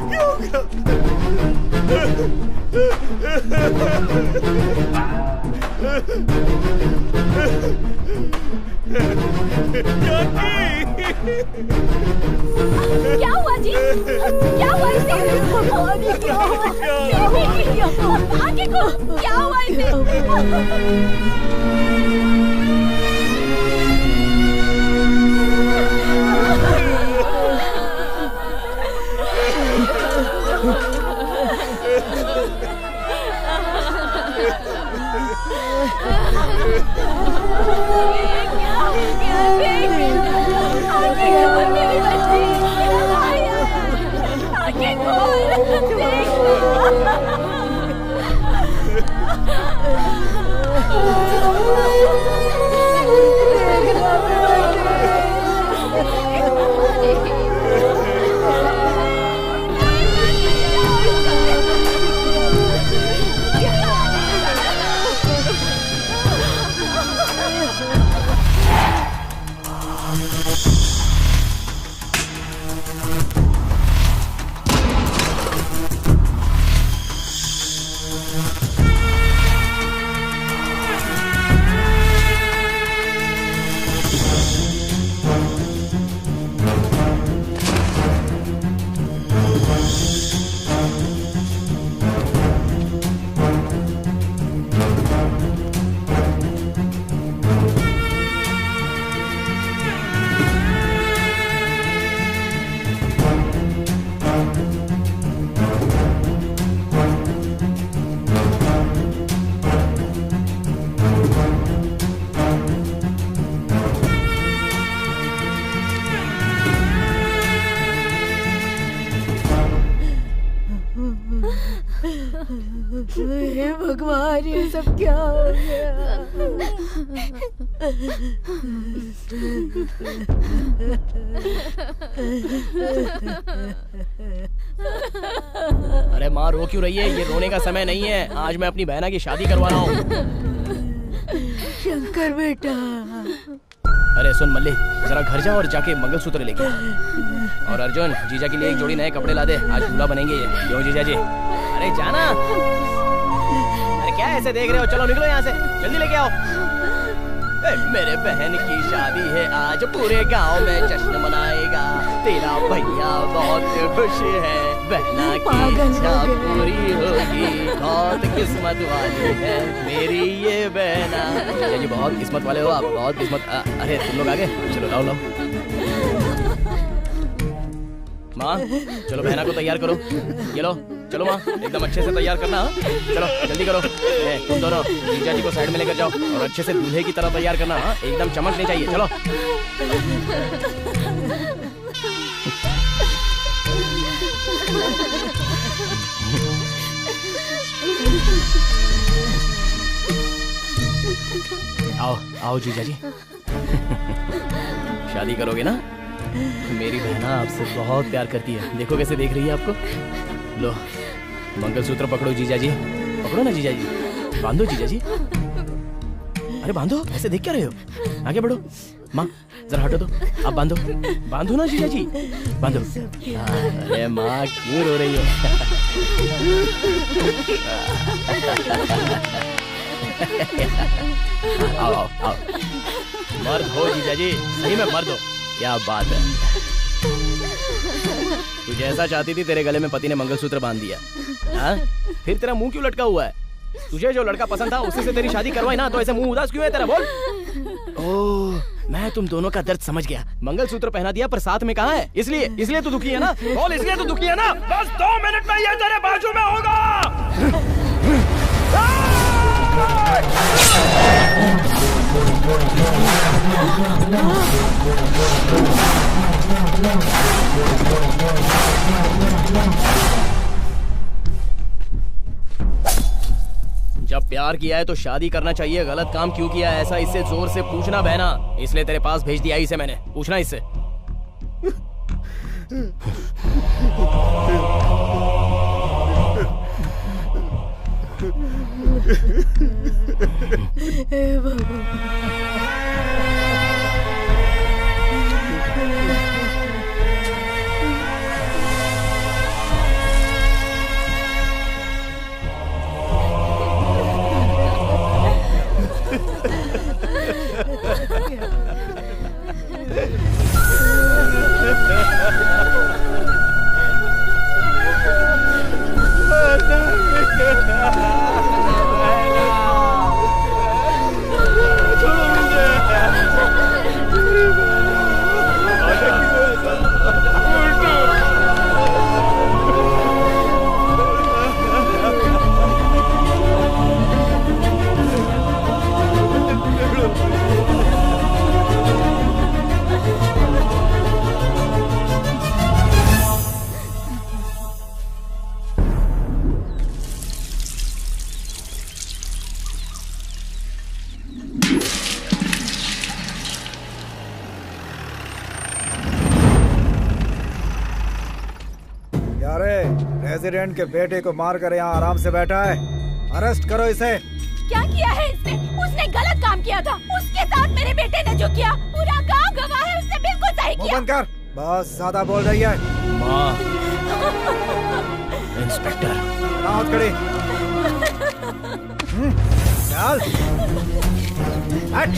क्या हो गया? क्या हुआ जी? क्या हुआ इसे? क्या हुआ? आगे को क्या हुआ इसे? हे भगवान, ये सब क्या हो गया? अरे माँ रो क्यों रही है? ये रोने का समय नहीं है, आज मैं अपनी बहना की शादी करवा रहा हूँ। शंकर बेटा। अरे सुन मल्ली, जरा घर जा और जाके मंगलसूत्र लेके आ। और अर्जुन, जीजा के लिए एक जोड़ी नए कपड़े ला दे, आज दूल्हा बनेंगे ये। क्यों जीजा जी? अरे जाना। अरे क्या ऐसे देख रहे हो? चलो निकलो यहाँ से, जल्दी लेके आओ। मेरे बहन की शादी है आज, पूरे गांव में जश्न मनाएगा। तेरा भैया बहुत खुश है, बहना की इच्छा पूरी होगी। बहुत किस्मत वाली है मेरी ये बहना। जीजा जी बहुत किस्मत वाले हो आप, बहुत किस्मत। अरे तुम लोग आगे चलो, लाओ लाओ। माँ चलो बहना को तैयार करो, ये लो चलो माँ, एकदम अच्छे से तैयार करना। हाँ? चलो जल्दी करो। तुम दोनों जीजा जी को साइड में लेकर जाओ और अच्छे से दूल्हे की तरह तैयार करना। हाँ? एकदम चमकने चाहिए। चलो आओ आओ जीजा जी। शादी करोगे ना? मेरी बहना आपसे बहुत प्यार करती है। देखो कैसे देख रही है आपको। लो मंगलसूत्र पकड़ो जीजा जी, पकड़ो ना जीजा जी, बांधो जीजा जी। अरे बांधो, ऐसे देख क्या रहे हो? आगे बढ़ो। माँ जरा हटो तो, आप बांधो, बांधो ना जीजा जी, बांधो। अरे माँ क्यों रो रही हो? आओ आओ आओ। मर्द हो जीजा जी, सही में मर्द हो। क्या बात है। तू जैसा चाहती थी तेरे गले में पति ने मंगलसूत्र बांध दिया। हाँ? फिर तेरा मुंह क्यों लटका हुआ है? तुझे जो लड़का पसंद था उसी से तेरी शादी करवाई ना, तो ऐसे मुंह उदास क्यों है तेरा? बोल। ओह मैं तुम दोनों का दर्द समझ गया। मंगलसूत्र पहना दिया पर साथ में कहाँ है? इसलिए तू दुखी है ना? बोल, इसलिए तू दुखी है ना? बस 2 मिनट में ये तेरे बाजू में होगा। जब प्यार किया है तो शादी करना चाहिए। गलत काम क्यों किया है ऐसा? इससे जोर से पूछना बहना। इसलिए तेरे पास भेज दिया इसे मैंने। पूछना इससे। प्रेसिडेंट के बेटे को मारकर यहाँ आराम से बैठा है। अरेस्ट करो इसे। क्या किया है इसने? उसने गलत काम किया था। उसके साथ मेरे बेटे ने जो किया पूरा गांव गवाह है। उसने बिल्कुल सही किया। बंद कर, बस ज्यादा बोल रही है। माँ इंस्पेक्टर हाथ खड़ी। चल हट।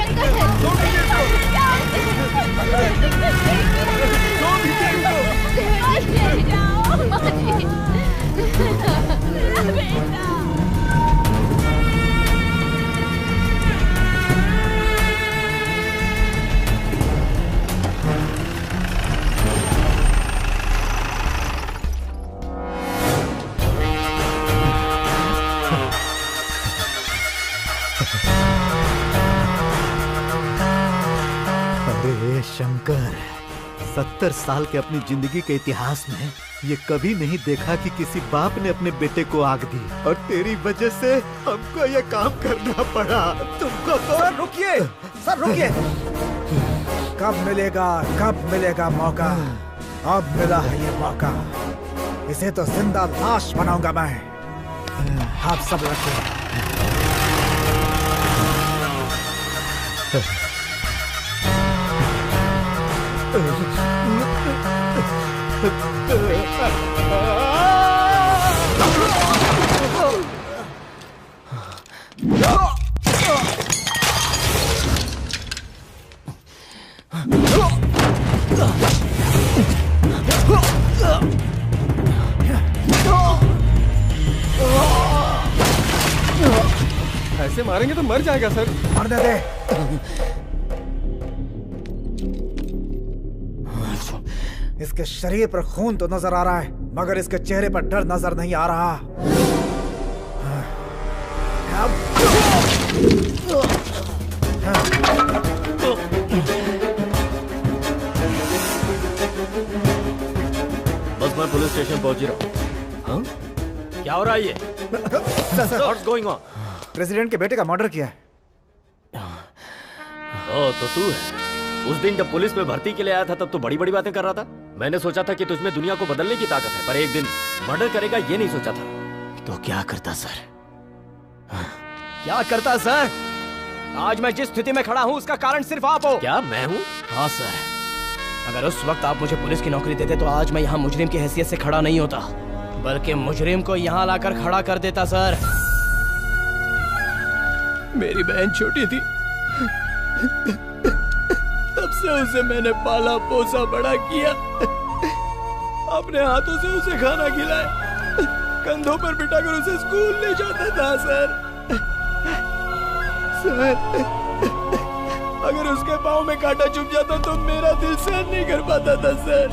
इंस्पेक्टर अरे शंकर, 70 साल के अपनी जिंदगी के इतिहास में ये कभी नहीं देखा कि किसी बाप ने अपने बेटे को आग दी, और तेरी वजह से हमको ये काम करना पड़ा। तुमको तो सर रुकिए, सर रुकिए। कब मिलेगा मौका? अब मिला है ये मौका। इसे तो जिंदा लाश बनाऊंगा मैं। आप सब रखिए। ऐसे मारेंगे तो मर जाएगा सर। मरने दे। इसके शरीर पर खून तो नजर आ रहा है, मगर इसके चेहरे पर डर नजर नहीं आ रहा। बस मैं पुलिस स्टेशन पहुंच ही रहा हूँ। हाँ? क्या हो रहा है ये? What's going on? प्रेसिडेंट के बेटे का मर्डर किया है। ओह, तो तू है। उस दिन जब पुलिस में भर्ती के लिए आया था तब तो बड़ी बड़ी बातें कर रहा था। मैंने सोचा था कि तुझमें दुनिया को बदलने की ताकत है, पर एक दिन मर्डर करेगा ये नहीं सोचा था। तो क्या करता सर? क्या करता सर? आज मैं जिस स्थिति में खड़ा हूँ उसका कारण सिर्फ आप हो। क्या मैं हूँ? हाँ सर, अगर उस वक्त आप मुझे पुलिस की नौकरी देते तो आज मैं यहाँ मुजरिम की हैसियत से खड़ा नहीं होता, बल्कि मुजरिम को यहाँ लाकर खड़ा कर देता। सर, मेरी बहन छोटी थी, तब से उसे मैंने पाला पोसा बड़ा किया, अपने हाथों से उसे खाना खिलाया, कंधों पर बिठाकर उसे स्कूल ले जाता था। सर, अगर उसके पाँव में कांटा चुभ जाता तो मेरा दिल सहन नहीं कर पाता था सर,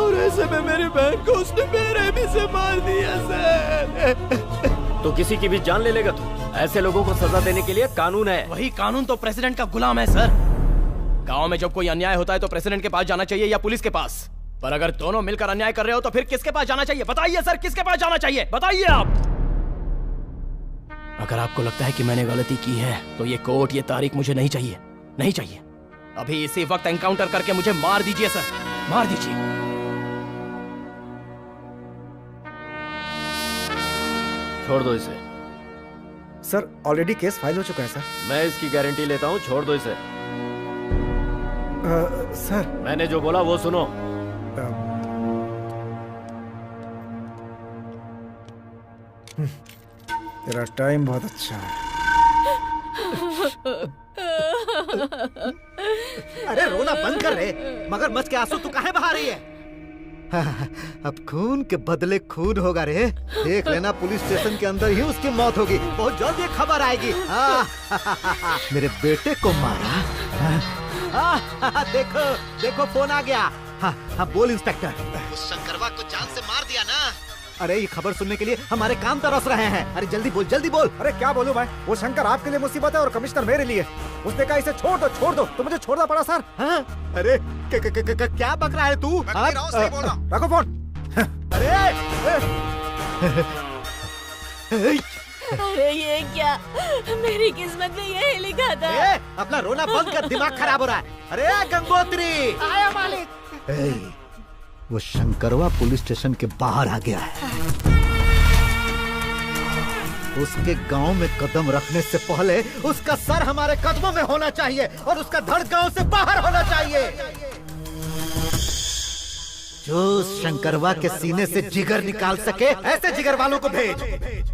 और ऐसे में मेरी बहन को उसने बेरहमी से मार दिया सर। तो किसी की भी जान ले लेगा तू? ऐसे लोगों को सजा देने के लिए कानून है। वही कानून तो प्रेसिडेंट का गुलाम है सर। गांव में जब कोई अन्याय होता है तो प्रेसिडेंट के पास जाना चाहिए या पुलिस के पास, पर अगर दोनों मिलकर अन्याय कर रहे हो तो फिर किसके पास जाना चाहिए? बताइए सर, किसके पास जाना चाहिए? बताइए आप। अगर आपको लगता है कि मैंने गलती की है तो ये कोर्ट, ये तारीख मुझे नहीं चाहिए, नहीं चाहिए। अभी इसी वक्त एनकाउंटर करके मुझे मार दीजिए सर, मार दीजिए। छोड़ दो इसे। सर, ऑलरेडी केस फाइल हो चुका है सर। मैं इसकी गारंटी लेता हूँ, छोड़ दो इसे। सर, मैंने जो बोला वो सुनो। तेरा टाइम बहुत अच्छा है। अरे रोना बंद कर रे, मगरमच्छ के आंसू तू काहे बहा रही है? अब खून के बदले खून होगा रे। देख लेना, पुलिस स्टेशन के अंदर ही उसकी मौत होगी। बहुत जल्द ये खबर आएगी। मेरे बेटे को मारा। देखो देखो, फोन आ गया। हाँ, बोल इंस्पेक्टर। उस शंकरवा को जान से मार दिया ना? अरे ये खबर सुनने के लिए हमारे कान तरस रहे हैं। अरे जल्दी बोल, जल्दी बोल। अरे क्या बोलूं मैं, वो शंकर आपके लिए मुसीबत है और कमिश्नर मेरे लिए। उसने कहा इसे छोड़ दो, छोड़ दो, तो मुझे छोड़ना पड़ा सर। हाँ? अरे क्या बक रहा है तू? रखो फोन। अरे ये क्या, मेरी किस्मत में यही लिखा था। अपना रोना बंद कर, दिमाग खराब हो रहा है। अरे गंगोत्री, आया मालिक। वो शंकरवा पुलिस स्टेशन के बाहर आ गया है। उसके गांव में कदम रखने से पहले उसका सर हमारे कदमों में होना चाहिए और उसका धड़ गांव से बाहर होना चाहिए। जो शंकरवा के सीने से जिगर निकाल सके, ऐसे जिगर वालों को भेज।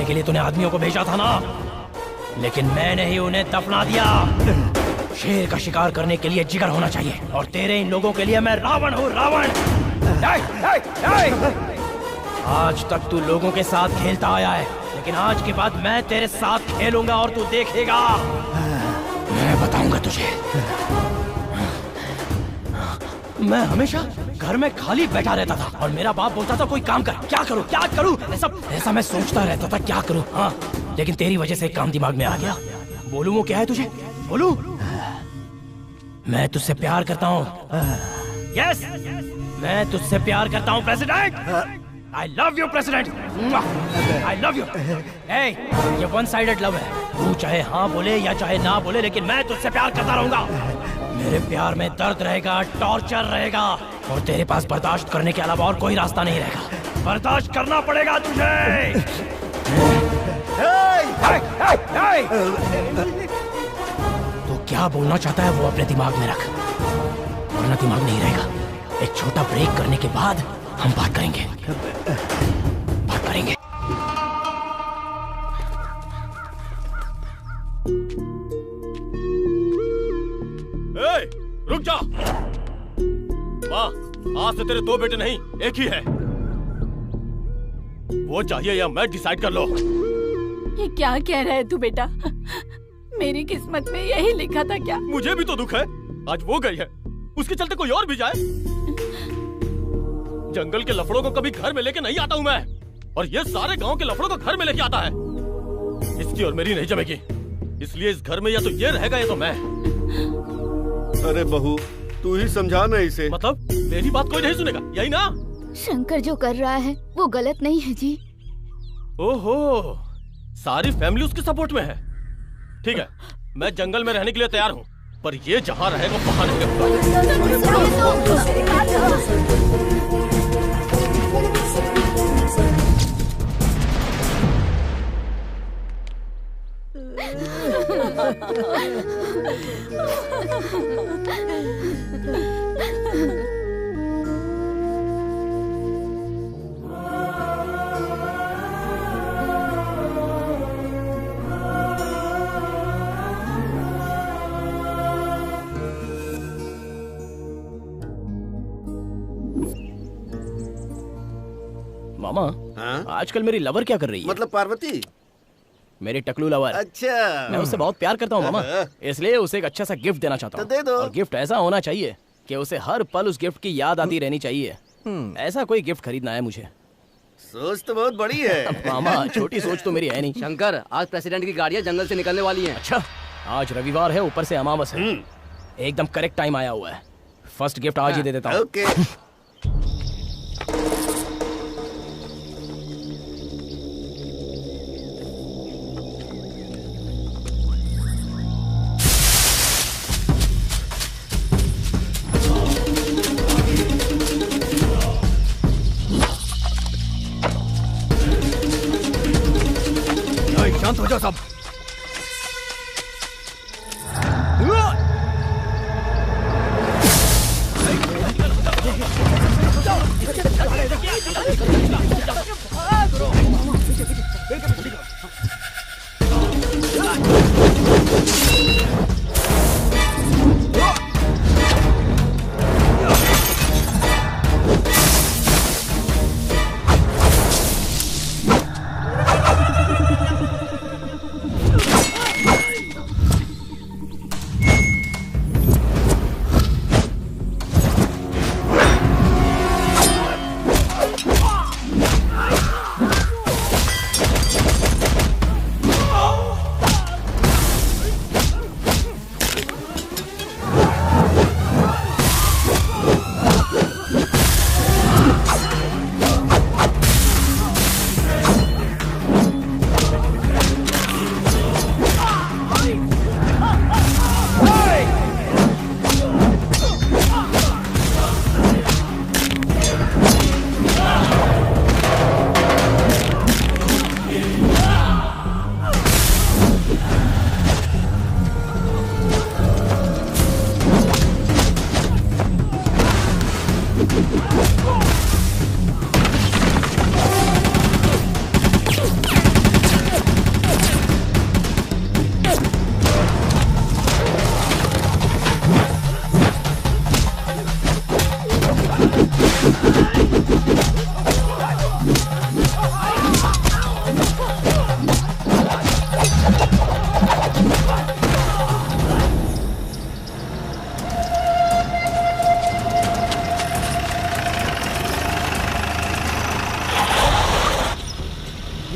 के लिए तूने आदमियों को भेजा था ना, लेकिन मैंने ही उन्हें दफना दिया। शेर का शिकार करने के लिए जिगर होना चाहिए, और तेरे इन लोगों के लिए मैं रावण हूँ, रावण। आज तक तू लोगों के साथ खेलता आया है, लेकिन आज के बाद मैं तेरे साथ खेलूंगा और तू देखेगा। मैं बताऊंगा तुझे। मैं हमेशा घर में खाली बैठा रहता था और मेरा बाप बोलता था कोई काम कर। क्या करूं, क्या करूं, ऐसा मैं सोचता रहता था क्या करूं। हाँ, लेकिन तेरी वजह से एक काम दिमाग में आ गया। बोलूं वो क्या है तुझे? बोलूं? मैं तुझसे प्यार करता हूँ। यस, मैं तुझसे प्यार करता हूँ president. I love you president, I love you. ये वन साइडेड लव है। तू चाहे हाँ बोले या चाहे ना बोले, लेकिन मैं तुझसे प्यार करता रहूंगा। मेरे प्यार में दर्द रहेगा, टॉर्चर रहेगा, और तेरे पास बर्दाश्त करने के अलावा और कोई रास्ता नहीं रहेगा। बर्दाश्त करना पड़ेगा तुझे। तो क्या बोलना चाहता है वो अपने दिमाग में रख, वरना दिमाग नहीं रहेगा। एक छोटा ब्रेक करने के बाद हम बात करेंगे, बात करेंगे। रुक जा। माँ, आज से तेरे दो बेटे नहीं, एक ही है। वो चाहिए या मैं डिसाइड कर लो। ये क्या कह रहा है तू बेटा? मेरी किस्मत में यही लिखा था क्या? मुझे भी तो दुख है। आज वो गई है, उसके चलते कोई और भी जाए। जंगल के लफड़ों को कभी घर में लेके नहीं आता हूँ मैं, और ये सारे गांव के लफड़ों को घर में लेके आता है। इसकी और मेरी नहीं जमेगी, इसलिए इस घर में या तो ये रहेगा या तो मैं। अरे बहू, तू ही समझा ना इसे। मतलब मेरी बात कोई नहीं सुनेगा, यही ना? शंकर जो कर रहा है वो गलत नहीं है जी। ओहो, सारी फैमिली उसके सपोर्ट में है। ठीक है, मैं जंगल में रहने के लिए तैयार हूँ, पर ये जहाँ रहेगा वहाँ नहीं मामा। हाँ? आजकल मेरी लवर क्या कर रही है? मतलब पार्वती? मेरी टकलू लवर। अच्छा। मैं उससे बहुत प्यार करता हूँ मामा, इसलिए उसे एक अच्छा सा गिफ्ट देना चाहता हूँ। तो दे दो। और गिफ्ट ऐसा होना चाहिए कि उसे हर पल उस गिफ्ट की याद आती रहनी चाहिए। ऐसा कोई गिफ्ट खरीदना है मुझे। सोच तो बहुत बड़ी है। मामा, छोटी सोच तो मेरी है नहीं। शंकर, आज प्रेसिडेंट की गाड़ियाँ जंगल से निकलने वाली हैं। अच्छा, आज रविवार है, ऊपर से अमावस है। एकदम करेक्ट टाइम आया हुआ है। फर्स्ट गिफ्ट आज ही दे देता हूँ। ओके। शांत हो जाओ सब।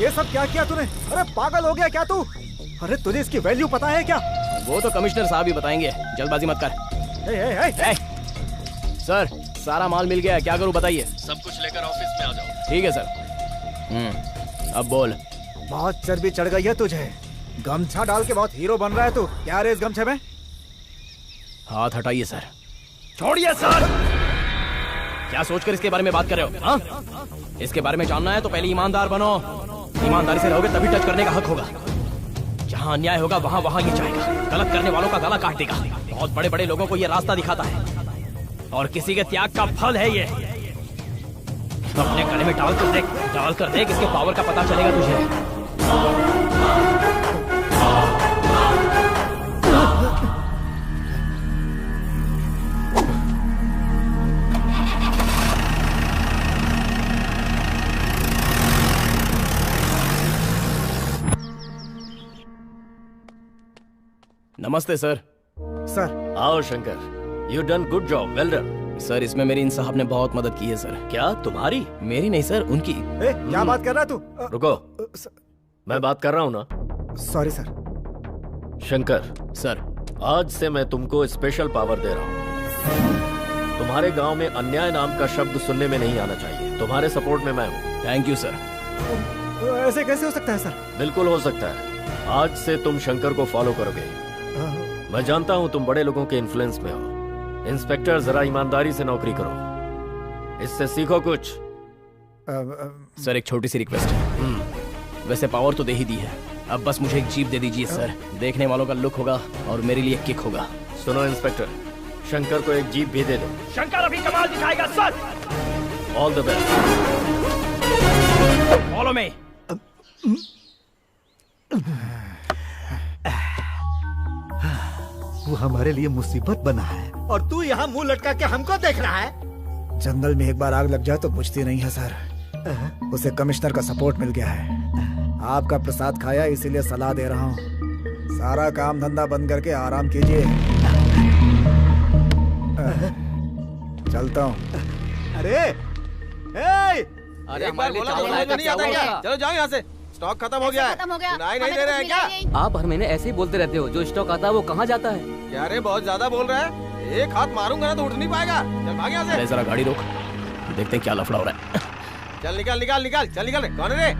ये सब क्या किया तूने? अरे पागल हो गया क्या तू? अरे तुझे इसकी वैल्यू पता है क्या? वो तो कमिश्नर साहब ही बताएंगे, जल्दबाजी मत कर। सर सारा माल मिल गया है, क्या करूं बताइए? सब कुछ लेकर ऑफिस में आ जाओ। ठीक है सर। अब बोल। बहुत चर्बी चढ़ गई है तुझे, गमछा डाल के बहुत हीरो बन रहा है तू। क्या रे इस गमछे में? हाथ हटाइए सर। छोड़िए सर। क्या सोचकर इसके बारे में बात कर रहे हो? हाँ? इसके बारे में जानना है तो पहले ईमानदार बनो। ईमानदारी से रहोगे तभी टच करने का हक होगा। जहाँ अन्याय होगा वहाँ वहाँ ये जाएगा, गलत करने वालों का गला काट देगा। बहुत बड़े बड़े लोगों को ये रास्ता दिखाता है और किसी के त्याग का फल है ये। अपने गले में डाल कर देख, इसके पावर का पता चलेगा तुझे। नमस्ते सर। सर आओ Shankar, you done good job, well done. Sir इसमें मेरी इन साहब ने बहुत मदद की है सर। क्या तुम्हारी? मेरी नहीं सर, उनकी। क्या बात कर रहा है तू? रुको, मैं बात कर रहा हूँ ना। Sorry sir. शंकर सर, आज से मैं तुमको स्पेशल पावर दे रहा हूँ। तुम्हारे गांव में अन्याय नाम का शब्द सुनने में नहीं आना चाहिए। तुम्हारे सपोर्ट में मैं हूँ। Thank you sir. ऐसे कैसे हो सकता है सर? बिल्कुल हो सकता है। आज से तुम शंकर को फॉलो करोगे। मैं जानता हूँ तुम बड़े लोगों के इन्फ्लुएंस में हो। इंस्पेक्टर जरा ईमानदारी से नौकरी करो, इससे सीखो कुछ। सर एक छोटी सी रिक्वेस्ट है। वैसे पावर तो दे ही दी है, अब बस मुझे एक जीप दे दीजिए सर। देखने वालों का लुक होगा और मेरे लिए किक होगा। सुनो इंस्पेक्टर, शंकर को एक जीप भी दे दो। शंकर अभी कमाल दिखाएगा sir. All the best. Follow me. वो हमारे लिए मुसीबत बना है और तू यहाँ मुंह लटका के हमको देख रहा है। जंगल में एक बार आग लग जाए तो बुझती नहीं है सर। उसे कमिश्नर का सपोर्ट मिल गया है। आपका प्रसाद खाया इसीलिए सलाह दे रहा हूँ। सारा काम धंधा बंद करके आराम कीजिए। चलता हूँ। अरे अरे हमारे लिए चावल आया नहीं आता क्या? चलो जाओ यहाँ से, स्टॉक खत्म हो गया है। सुनाई नहीं दे रहा है क्या? आप हर महीने ऐसे ही बोलते रहते हो, जो स्टॉक आता है वो कहाँ जाता है? क्या रे बहुत ज्यादा बोल रहा है? एक हाथ मारूंगा ना तो उठ नहीं पाएगा। चल भाग यहाँ से। जरा गाड़ी रोक, देखते हैं क्या लफड़ा हो रहा है। चल निकाल निकाल निकाल, चल निकाल। कौन है रे?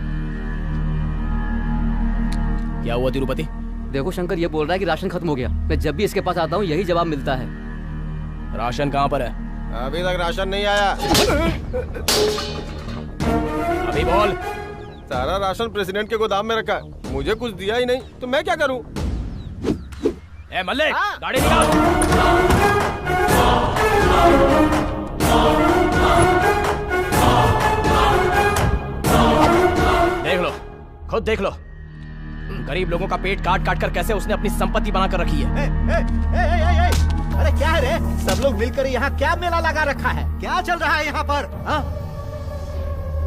क्या हुआ तिरुपति? देखो शंकर ये बोल रहा है कि राशन खत्म हो गया। मैं जब भी इसके पास आता हूँ यही जवाब मिलता है। राशन कहाँ पर है? अभी तक राशन नहीं आया। अभी बोल। सारा राशन प्रेसिडेंट के गोदाम में रखा है, मुझे कुछ दिया ही नहीं तो मैं क्या करूं? ए मल्लिक, गाड़ी निकाल। देख लो, खुद देख लो, गरीब लोगों का पेट काट काट कर कैसे उसने अपनी संपत्ति बनाकर रखी है। अरे क्या है रे? सब लोग मिलकर यहाँ क्या मेला लगा रखा है? क्या चल रहा है यहाँ पर?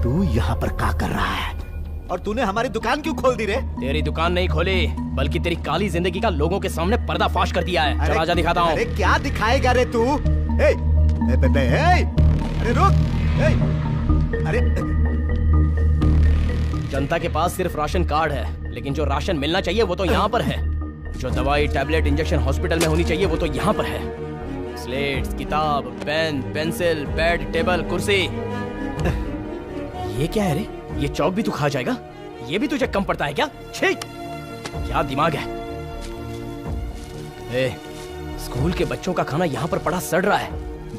तू यहाँ पर क्या कर रहा है? और तूने हमारी दुकान क्यों खोल दी रे? तेरी दुकान नहीं खोली, बल्कि तेरी काली जिंदगी का लोगों के सामने पर्दाफाश कर दिया है। चल आजा दिखाता हूँ। अरे क्या दिखाएगा रे तू? अरे रुक! अरे जनता के पास सिर्फ राशन कार्ड है, लेकिन जो राशन मिलना चाहिए वो तो यहाँ पर है। जो दवाई, टैबलेट, इंजेक्शन हॉस्पिटल में होनी चाहिए वो तो यहाँ पर है। स्लेट्स, किताब, पेन, पेंसिल, बेड, टेबल, कुर्सी। ये क्या है रे? ये चौक भी तू खा जाएगा? ये भी तुझे कम पड़ता है क्या? ठीक, क्या दिमाग है? स्कूल के बच्चों का खाना यहाँ पर पड़ा सड़ रहा है,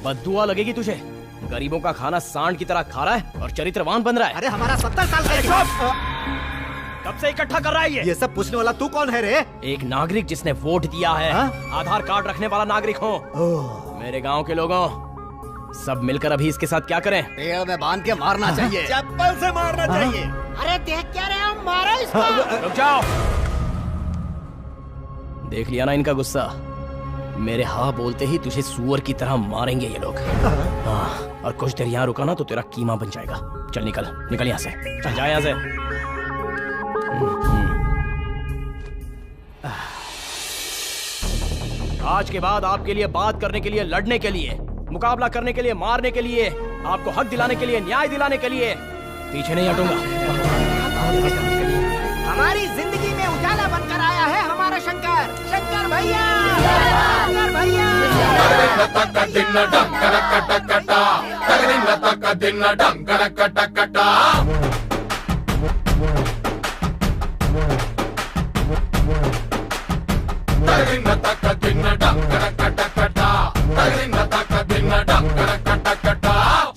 बददुआ लगेगी तुझे। गरीबों का खाना सांड की तरह खा रहा है और चरित्रवान बन रहा है। अरे हमारा 70 साल का कब से इकट्ठा कर रहा है ये सब पूछने वाला तू कौन है रे? एक नागरिक जिसने वोट दिया है। आधार कार्ड रखने वाला नागरिक हो। मेरे गांव के लोगों, सब मिलकर अभी इसके साथ क्या करें? पेड़ में बांध के मारना चाहिए। चप्पल से मारना चाहिए। अरे देख क्या रहे हो? मारो इसको। रुक जाओ। देख लिया ना इनका गुस्सा? मेरे हाँ बोलते ही तुझे सुअर की तरह मारेंगे ये लोग। और कुछ देर यहाँ रुका ना तो तेरा कीमा बन जाएगा। चल निकल, निकल यहाँ से। चल जा यहाँ से। आज के बाद आपके लिए बात करने के लिए, लड़ने के लिए, मुकाबला करने के लिए, मारने के लिए, आपको हक दिलाने के लिए, न्याय दिलाने के लिए पीछे नहीं हटूंगा। हमारी जिंदगी में उजाला बनकर आया है हमारा शंकर। शंकर भैया, शंकर भैया।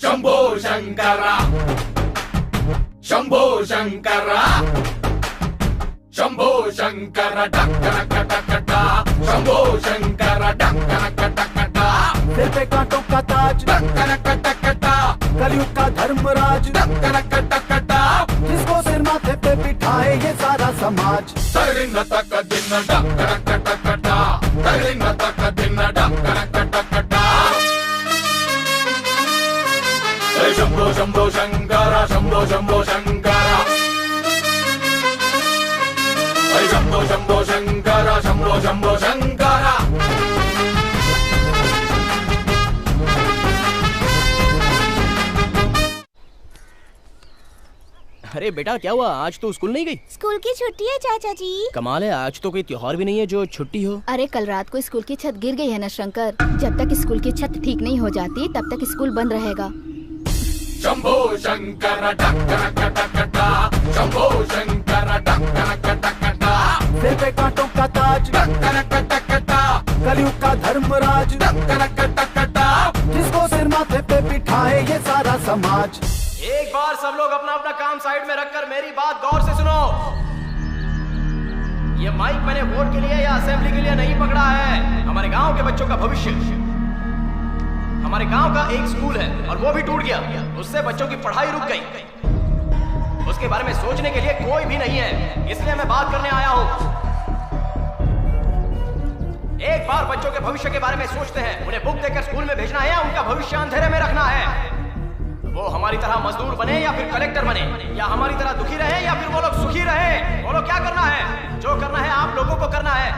शंभो शंकरा, शंभो शंकरा, शंभो शंकरा, डंकरकटकटा, शंभो शंकरा, डंकरकटकटा। सिर पे कांटों का ताज, डंकरकटकटा, कलयुग का धर्मराज, डंकरकटकटा। जिसको सिर माथे पे बिठाए ये सारा समाज। तक दिन डंकरकटकटा, तक दिन डंकरकटकटा। शंभो शंभो शंकरा, शंभो शंभो शंकरा, शंभो शंभो शंकरा, शंभो शंभो शंकरा। अरे बेटा क्या हुआ, आज तो स्कूल नहीं गई? स्कूल की छुट्टी है चाचा जी। कमाल है, आज तो कोई त्योहार भी नहीं है जो छुट्टी हो। अरे कल रात को स्कूल की छत गिर गई है ना शंकर। जब तक स्कूल की छत ठीक नहीं हो जाती तब तक स्कूल बंद रहेगा। शंभो शंकर डंकरकटकटा, शंभो शंकर डंकरकटकटा। सिर पे कांटों का ताज, डंकरकटकटा, कलयुग का धर्मराज, डंकरकटकटा। जिसको सिर माथे पे बिठाए ये सारा समाज। एक बार सब लोग अपना अपना काम साइड में रखकर मेरी बात गौर से सुनो। ये माइक मैंने वोट के लिए या असेंबली के लिए नहीं पकड़ा है। हमारे गांव के बच्चों का भविष्य। हमारे गांव का एक स्कूल है और वो भी टूट गया। उससे बच्चों की पढ़ाई रुक गई। उसके बारे में सोचने के लिए कोई भी नहीं है, इसलिए मैं बात करने आया हूं। एक बार बच्चों के भविष्य के बारे में सोचते हैं। उन्हें बुक देकर स्कूल में भेजना है या उनका भविष्य अंधेरे में रखना है? वो हमारी तरह मजदूर बने या फिर कलेक्टर बने, या हमारी तरह दुखी रहे या फिर वो लोग सुखी रहे। बोलो क्या करना है? जो करना है आप लोगों को करना है।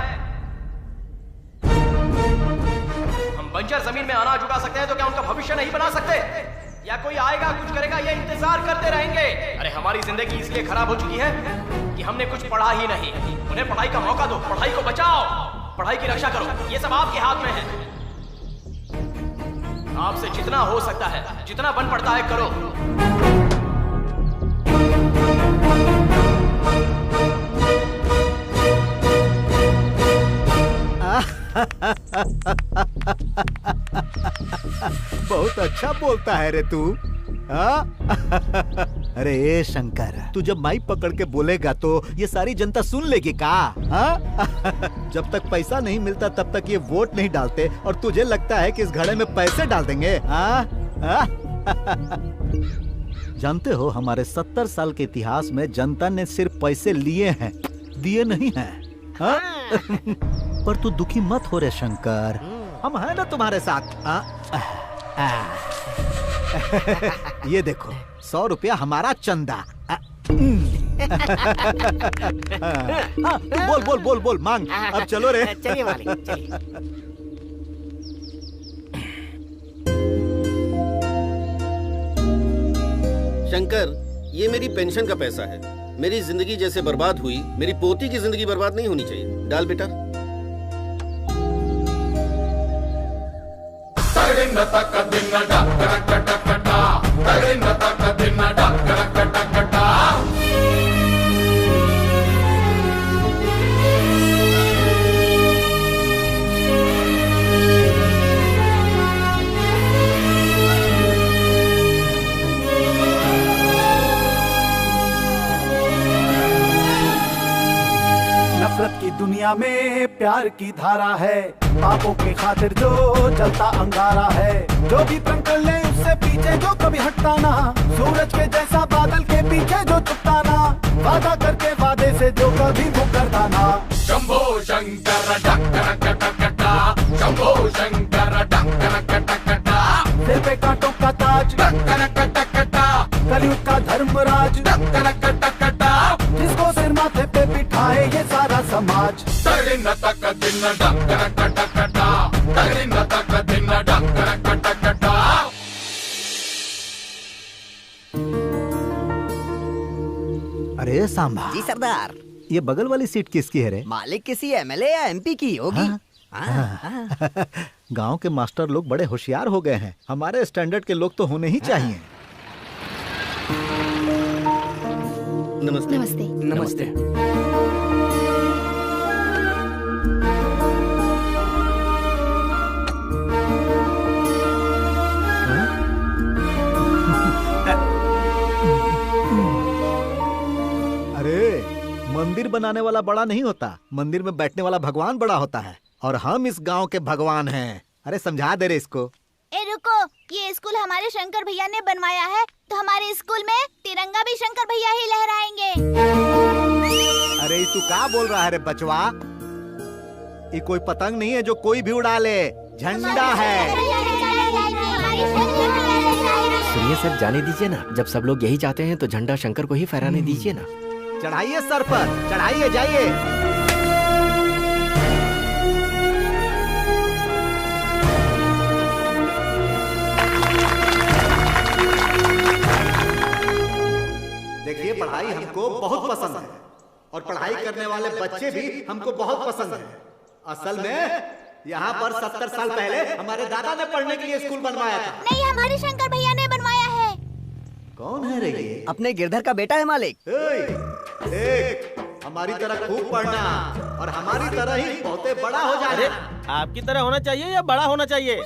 हम बंजर जमीन में अनाज उगा सकते हैं तो क्या उनका भविष्य नहीं बना सकते? या कोई आएगा कुछ करेगा ये इंतजार करते रहेंगे? अरे हमारी जिंदगी इसलिए खराब हो चुकी है कि हमने कुछ पढ़ा ही नहीं। उन्हें पढ़ाई का मौका दो, पढ़ाई को बचाओ, पढ़ाई की रक्षा करो। ये सब आपके हाथ में है। आपसे जितना हो सकता है, जितना बन पड़ता है करो। बहुत अच्छा बोलता है रे तू। अरे ए शंकर, तू जब माइक पकड़ के बोलेगा तो ये सारी जनता सुन लेगी का? जब तक पैसा नहीं मिलता तब तक ये वोट नहीं डालते और तुझे लगता है कि इस घड़े में पैसे डाल देंगे? जानते हो हमारे 70 साल के इतिहास में जनता ने सिर्फ पैसे लिए हैं, दिए नहीं हैं। पर तू दुखी मत हो रे शंकर, हम हैं ना तुम्हारे साथ। ये देखो 100 रुपया हमारा चंदा। बोल बोल बोल बोल मांग। अब चलो रे। चलिए मालिक, चलिए। शंकर, ये मेरी पेंशन का पैसा है। मेरी जिंदगी जैसे बर्बाद हुई, मेरी पोती की जिंदगी बर्बाद नहीं होनी चाहिए। डाल बेटा। नफरत की दुनिया में प्यार की धारा है, पापों की खातिर जो जलता अंगारा है। जो भी प्रण कर ले उससे पीछे जो कभी हटता ना, सूरज के जैसा बादल के पीछे जो छुपता ना, वादा करके वादे से जो कभी मुकरता ना। शंभो शंकर डंकरकटकटा, शंभो शंकर डंकरकटकटा। सिर पे कांटों का ताज, डंकरकटकटा, कलयुग का धर्मराज, डंकरकटकटा। जिसको सिर माथे पे बिठाए ये सारा समाज। तक दिन डंकरकटकटा, तक दिन डंकरकटकटा। अरे सांभा। जी सरदार। ये बगल वाली सीट किसकी है रे? मालिक किसी एमएलए या एमपी की होगी। गांव के मास्टर लोग बड़े होशियार हो गए हैं। हमारे स्टैंडर्ड के लोग तो होने ही चाहिए। नमस्ते। नमस्ते। नमस्ते। अरे मंदिर बनाने वाला बड़ा नहीं होता, मंदिर में बैठने वाला भगवान बड़ा होता है। और हम इस गांव के भगवान हैं। अरे समझा दे रे इसको। ए रुको, ये स्कूल हमारे शंकर भैया ने बनवाया है, तो हमारे स्कूल में तिरंगा भी शंकर भैया ही लहराएंगे। अरे तू क्या बोल रहा है रे बचवा? ये कोई पतंग नहीं है जो कोई भी उड़ा ले, झंडा है। सुनिए सर, जाने दीजिए ना। जब सब लोग यही चाहते हैं तो झंडा शंकर को ही फहराने दीजिए ना। चढ़ाइए सर पर, चढ़ाइए, जाइए। देखिए, पढ़ाई हमको बहुत पसंद है और पढ़ाई करने वाले बच्चे भी हमको बहुत पसंद है। असल में यहाँ पर 70 साल पहले हमारे दादा ने पढ़ने के लिए स्कूल बनवाया था। नहीं, हमारे शंकर भैया ने बनवाया है। कौन है रे ये? अपने गिरधर का बेटा है मालिक। देख, हमारी तरह खूब पढ़ना और हमारी तरह ही बहुत बड़ा हो जाना। आपकी तरह होना चाहिए या बड़ा होना चाहिए?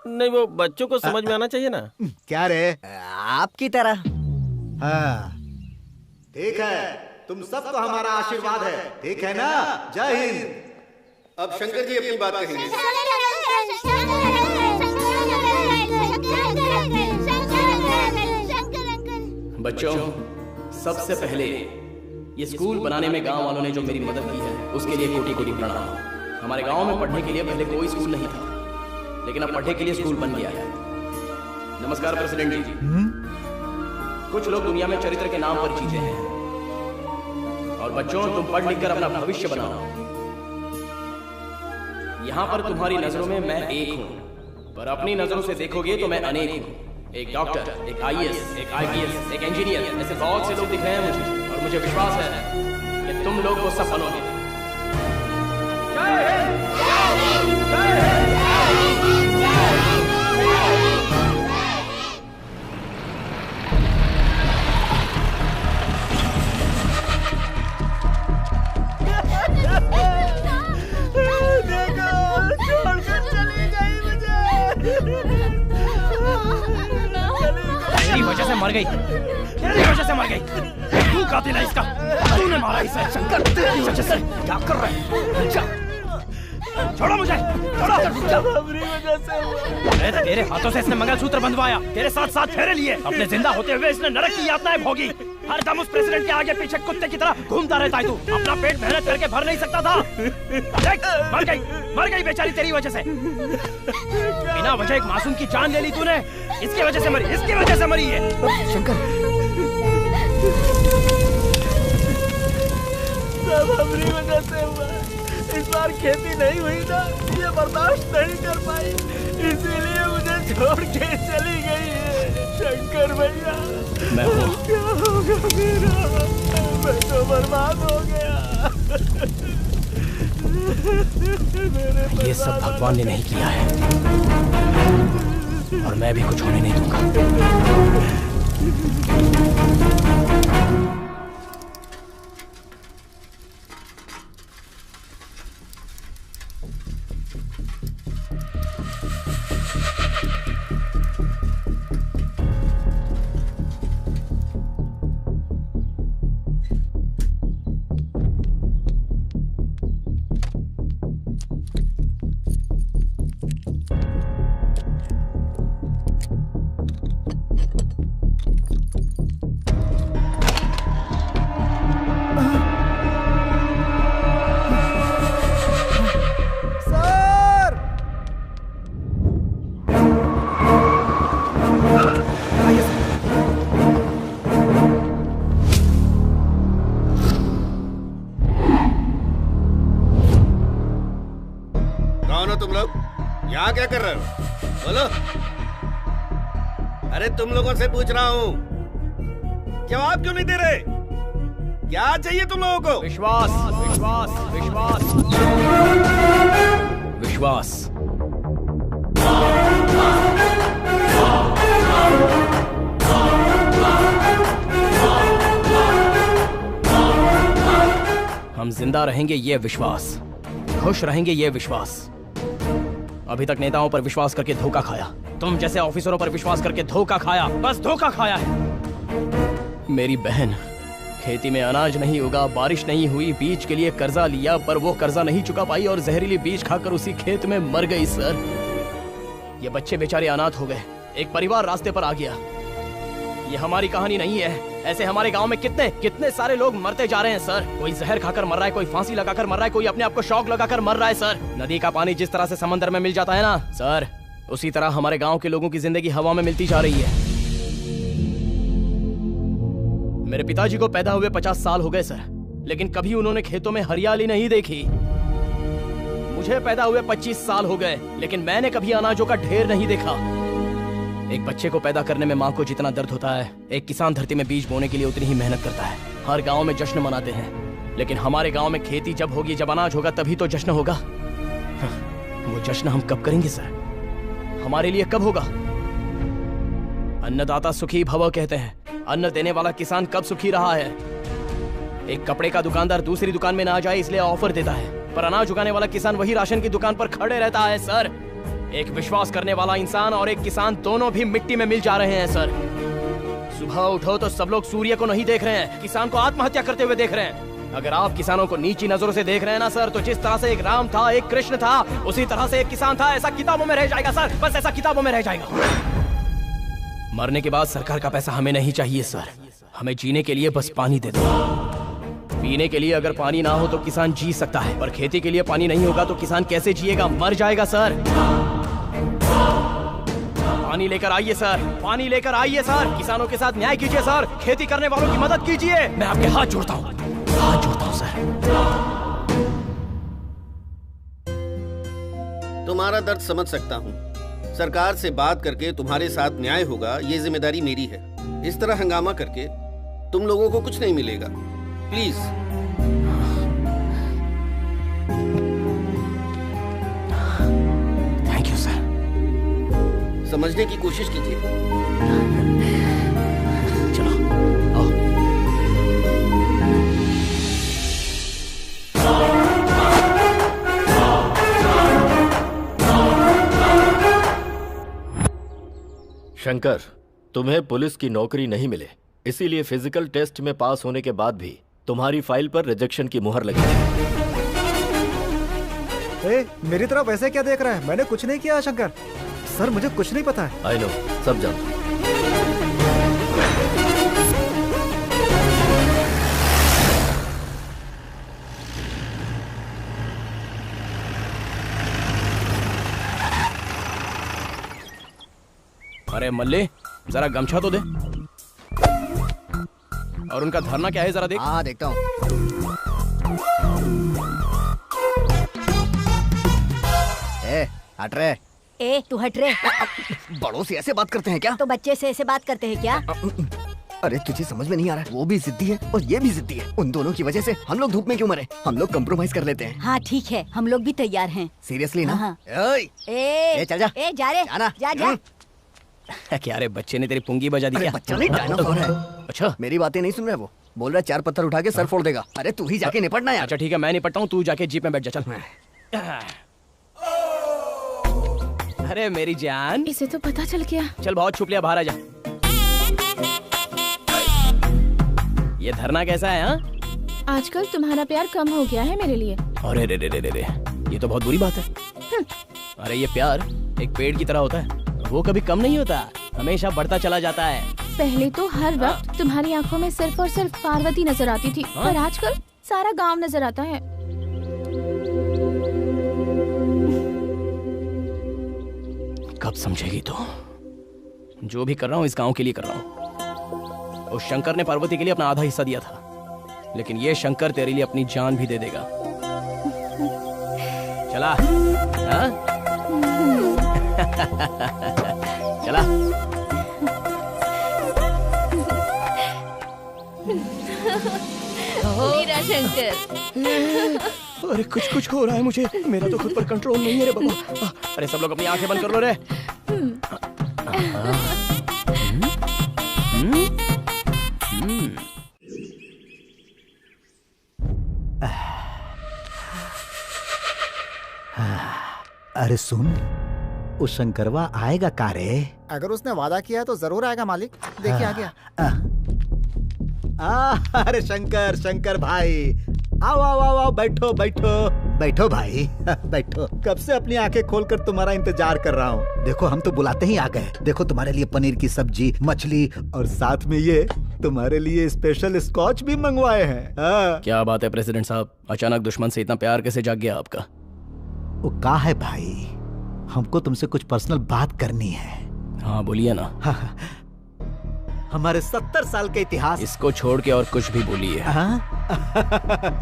नहीं, वो बच्चों को समझ में आना चाहिए ना। क्या रे? आपकी तरह। हाँ ठीक है, तुम सबको हमारा आशीर्वाद है, ठीक है ना? जय हिंद। अब शंकर जी अपनी बात कहेंगे। बच्चों, सबसे पहले ये स्कूल बनाने में गांव वालों ने जो मेरी मदद की है उसके लिए कोटि कोटि प्रणाम। हमारे गांव में पढ़ने के लिए पहले कोई स्कूल नहीं था, लेकिन अब पढ़ने के लिए स्कूल बन गया है। नमस्कार प्रेसिडेंट जी। कुछ लोग दुनिया में चरित्र के नाम पर जीते हैं, और बच्चों तुम पढ़ लिख कर अपना भविष्य बनाओ। यहाँ पर तुम्हारी नजरों में मैं एक हूँ, पर अपनी नजरों से देखोगे तो मैं अनेक हूँ। एक डॉक्टर, एक आईएएस, एक आईपीएस, एक इंजीनियर, ऐसे बहुत से लोग दिख रहे हैं मुझे, और मुझे विश्वास है कि तुम लोग वो सब बनोगे। तेरी वजह से मर गई, तेरी वजह से मर गई। तू कातिल है इसका, तूने मारा इसे। शंकर, तेरी वजह से। क्या कर रहा है? जा, छोड़ो मुझे, छोड़ो। अरे तेरे हाथों से इसने मंगलसूत्र बंधवाया, तेरे साथ साथ फेरे लिए। अपने जिंदा होते हुए इसने नरक की यातनाएं भोगी। हर दम उस प्रेसिडेंट के आगे पीछे कुत्ते की तरह घूमता रहता है तू। अपना पेट मेहनत करके भर नहीं सकता था। देख, मर गई बेचारी तेरी वजह से। बिना वजह एक मासूम की जान ले ली तूने। इसकी वजह से मरी, इसकी वजह से मरी है। शंकर, सब हमारी वजह से हुआ। इस बार खेती नहीं हुई ना, ये बर्दाश्त नहीं कर पाई, इसीलिए मुझे छोड़ के चली गई है। शंकर भैया, मैं हूँ। क्या होगा मेरा? मैं तो बर्बाद हो गया। ये सब भगवान ने नहीं किया है, और मैं भी कुछ होने नहीं दूंगा। क्या कर रहे हो? बोलो। अरे तुम लोगों से पूछ रहा हूँ। जवाब क्यों नहीं दे रहे? क्या चाहिए तुम लोगों को? विश्वास, विश्वास, विश्वास, विश्वास। हम जिंदा रहेंगे ये विश्वास, खुश रहेंगे ये विश्वास। अभी तक नेताओं पर विश्वास करके धोखा खाया, तुम जैसे ऑफिसरों पर विश्वास करके धोखा खाया, बस धोखा खाया है। मेरी बहन, खेती में अनाज नहीं उगा, बारिश नहीं हुई, बीज के लिए कर्जा लिया पर वो कर्जा नहीं चुका पाई और जहरीली बीज खाकर उसी खेत में मर गई सर। ये बच्चे बेचारे अनाथ हो गए, एक परिवार रास्ते पर आ गया। ये हमारी कहानी नहीं है, ऐसे हमारे गांव में कितने कितने सारे लोग मरते जा रहे हैं सर। कोई जहर खाकर मर रहा है, कोई फांसी लगाकर मर रहा है, कोई अपने आप को शॉक लगाकर मर रहा है सर। नदी का पानी जिस तरह से समंदर में मिल जाता है ना सर, उसी तरह हमारे गांव के लोगों की जिंदगी हवा में मिलती जा रही है। मेरे पिताजी को पैदा हुए 50 साल हो गए सर, लेकिन कभी उन्होंने खेतों में हरियाली नहीं देखी। मुझे पैदा हुए 25 साल हो गए, लेकिन मैंने कभी अनाजों का ढेर नहीं देखा। एक बच्चे को पैदा करने में माँ को जितना दर्द होता है, एक किसान धरती में बीज बोने के लिए उतनी ही मेहनत करता है। हर गांव में जश्न मनाते हैं, लेकिन हमारे गांव में खेती जब होगी, जब अनाज होगा, तभी तो जश्न होगा। वो जश्न हम कब करेंगे सर? हमारे लिए कब होगा? अन्नदाता सुखी भव कहते हैं, अन्न देने वाला किसान कब सुखी रहा है? एक कपड़े का दुकानदार दूसरी दुकान में ना जाए इसलिए ऑफर देता है, पर अनाज उगाने वाला किसान वही राशन की दुकान पर खड़े रहता है सर। एक विश्वास करने वाला इंसान और एक किसान दोनों भी मिट्टी में मिल जा रहे हैं सर। सुबह उठो तो सब लोग सूर्य को नहीं देख रहे हैं, किसान को आत्महत्या करते हुए देख रहे हैं। अगर आप किसानों को नीची नजरों से देख रहे हैं ना सर, तो जिस तरह से एक राम था, एक कृष्ण था, उसी तरह से एक किसान था। ऐसा किताबों में रह जाएगा सर, बस ऐसा किताबों में रह जाएगा। मरने के बाद सरकार का पैसा हमें नहीं चाहिए सर, हमें जीने के लिए बस पानी दे दो। पीने के लिए अगर पानी ना हो तो किसान जी सकता है, पर खेती के लिए पानी नहीं होगा तो किसान कैसे जिएगा? मर जाएगा सर। पानी लेकर आइए सर, पानी लेकर आइए सर, किसानों के साथ न्याय कीजिए सर, खेती करने वालों की मदद कीजिए। मैं आपके हाथ जोड़ता हूँ, हाथ जोड़ता हूँ सर। तुम्हारा दर्द समझ सकता हूँ। सरकार से बात करके तुम्हारे साथ न्याय होगा, ये जिम्मेदारी मेरी है। इस तरह हंगामा करके तुम लोगों को कुछ नहीं मिलेगा। Please thank you sir. समझने की कोशिश कीजिए। चलो आओ। शंकर, तुम्हें पुलिस की नौकरी नहीं मिले, इसीलिए फिजिकल टेस्ट में पास होने के बाद भी तुम्हारी फाइल पर रिजेक्शन की मुहर लगी है। मेरी तरफ ऐसे क्या देख रहा है? मैंने कुछ नहीं किया शंकर सर, मुझे कुछ नहीं पता है। आई नो, सब जानता हूं। अरे मल्ले, जरा गमछा तो दे। और उनका धरना क्या है जरा देख। हाँ देखता हूँ। हट रहे। ए तू हट रे। बड़ों से ऐसे बात करते हैं क्या? तो बच्चे से ऐसे बात करते हैं क्या? अरे तुझे समझ में नहीं आ रहा है, वो भी जिद्दी है और ये भी जिद्दी है। उन दोनों की वजह से हम लोग धूप में क्यों मरे? हम लोग कंप्रोमाइज कर लेते हैं। हाँ ठीक है, हम लोग भी तैयार हैं। सीरियसली ना? हाँ। ए, चल जा। ए जा रे, जा। क्या रे, बच्चे ने तेरी पुंगी बजा दी क्या? बच्चा नहीं, डायनासोर है। अच्छा, मेरी बातें नहीं सुन रहा है वो। बोल रहा है 4 पत्थर उठा के सर फोड़ देगा। अरे तू ही जाके निपटना यार। अच्छा ठीक है, मैं निपटता हूँ, तू जाके जीप में बैठ जा। चल। अरे मेरी जान, इसे तो पता चल गया। चल बहुत छुप लिया, बाहर आ जा। ये धरना कैसा है? हाँ, आजकल तुम्हारा प्यार कम हो गया है मेरे लिए। अरे रे रे रे रे, ये तो बहुत बुरी बात है। अरे ये प्यार एक पेड़ की तरह होता है, वो कभी कम नहीं होता, हमेशा बढ़ता चला जाता है। पहले तो हर वक्त तुम्हारी आंखों में सिर्फ और सिर्फ पार्वती नजर आती थी, पर आजकल सारा गांव नजर आता है। कब समझेगी तो? जो भी कर रहा हूँ इस गांव के लिए कर रहा हूँ। उस शंकर ने पार्वती के लिए अपना आधा हिस्सा दिया था, लेकिन ये शंकर तेरे लिए अपनी जान भी दे देगा। चला हाँ? चला। मेरा शंकर। अरे कुछ कुछ हो रहा है मुझे, मेरा तो खुद पर कंट्रोल नहीं है रे बाबा। अरे सब लोग अपनी आंखें बंद कर लो रे। अरे सुन, उस शंकरवा आएगा का रे? अगर उसने वादा किया है तो जरूर आएगा मालिक। देखिए आ गया। अरे शंकर, शंकर भाई, आओ आओ आओ आओ, बैठो बैठो बैठो भाई बैठो। कब से अपनी आंखें खोलकर तुम्हारा इंतजार कर रहा हूँ। देखो हम तो बुलाते ही आ गए। देखो तुम्हारे लिए पनीर की सब्जी, मछली और साथ में ये तुम्हारे लिए स्पेशल स्कॉच भी मंगवाए हैं। क्या बात है प्रेसिडेंट साहब, अचानक दुश्मन से इतना प्यार कैसे जाग गया आपका? वो का है भाई, हमको तुमसे कुछ पर्सनल बात करनी है। हाँ बोलिए ना। हमारे 70 साल के इतिहास। इसको छोड़ के और कुछ भी बोलिए।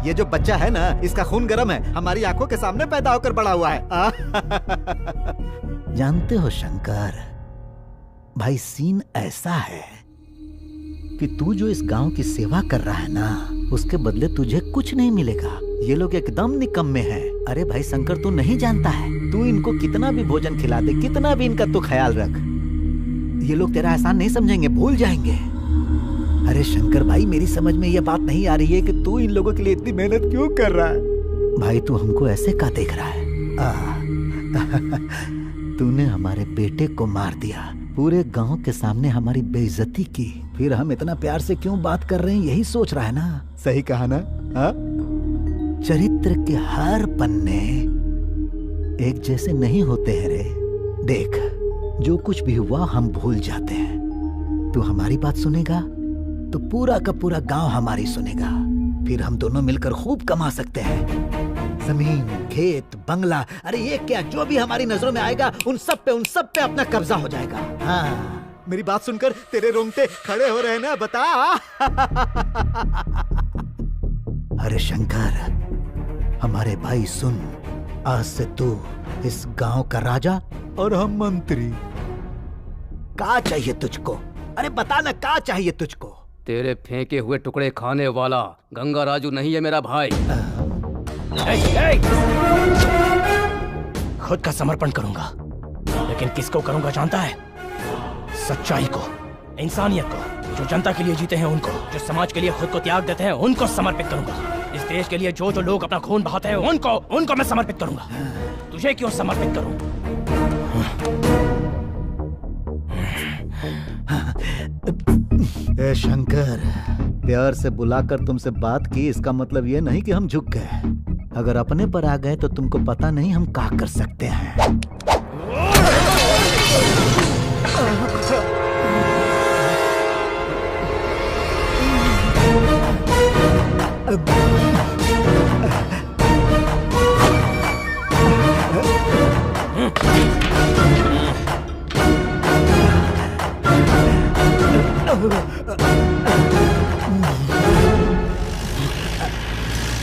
ये जो बच्चा है ना, इसका खून गर्म है, हमारी आंखों के सामने पैदा होकर बड़ा हुआ है। जानते हो शंकर भाई, सीन ऐसा है कि तू जो इस गांव की सेवा कर रहा है ना, उसके बदले तुझे कुछ नहीं मिलेगा। ये लोग एकदम निकम्मे हैं। अरे भाई शंकर, तू नहीं जानता है, तू इनको कितना भी भोजन खिला दे, कितना भी इनका तू ख्याल रख, ये लोग तेरा एहसान नहीं समझेंगे, भूल जाएंगे। अरे शंकर भाई, मेरी समझ में ये बात नहीं आ रही है कि तू इन लोगों के लिए इतनी मेहनत क्यों कर रहा है। भाई तू हमको ऐसे का देख रहा है? तूने हमारे बेटे को मार दिया, पूरे गांव के सामने हमारी बेइज्जती की, फिर हम इतना प्यार से क्यों बात कर रहे हैं, यही सोच रहा है ना? सही कहा ना? चरित्र के हर पन्ने एक जैसे नहीं होते हैं रे। देख, जो कुछ भी हुआ हम भूल जाते हैं। तू हमारी बात सुनेगा तो पूरा का पूरा गांव हमारी सुनेगा, फिर हम दोनों मिलकर खूब कमा सकते हैं। जमीन, खेत, बंगला, अरे ये क्या, जो भी हमारी नजरों में आएगा उन सब पे अपना कब्जा हो जाएगा। हाँ, मेरी बात सुनकर तेरे रोंगटे खड़े हो रहे हैं ना, बता। अरे शंकर, हमारे भाई सुन, आज से तू इस गांव का राजा और हम मंत्री। क्या चाहिए तुझको? अरे बता ना, क्या चाहिए तुझको? तेरे फेंके हुए टुकड़े खाने वाला गंगा राजू नहीं है मेरा भाई। खुद का समर्पण करूंगा, लेकिन किसको करूंगा जानता है? सच्चाई को, इंसानियत को, जो जनता के लिए जीते हैं उनको, जो समाज के लिए खुद को त्याग देते हैं उनको समर्पित करूंगा। इस देश के लिए जो जो लोग अपना खून बहाते हैं उनको मैं समर्पित करूंगा। तुझे क्यों समर्पित करूं? ए शंकर, प्यार से बुलाकर तुमसे बात की, इसका मतलब ये नहीं कि हम झुक गए। अगर अपने पर आ गए तो तुमको पता नहीं हम क्या कर सकते हैं।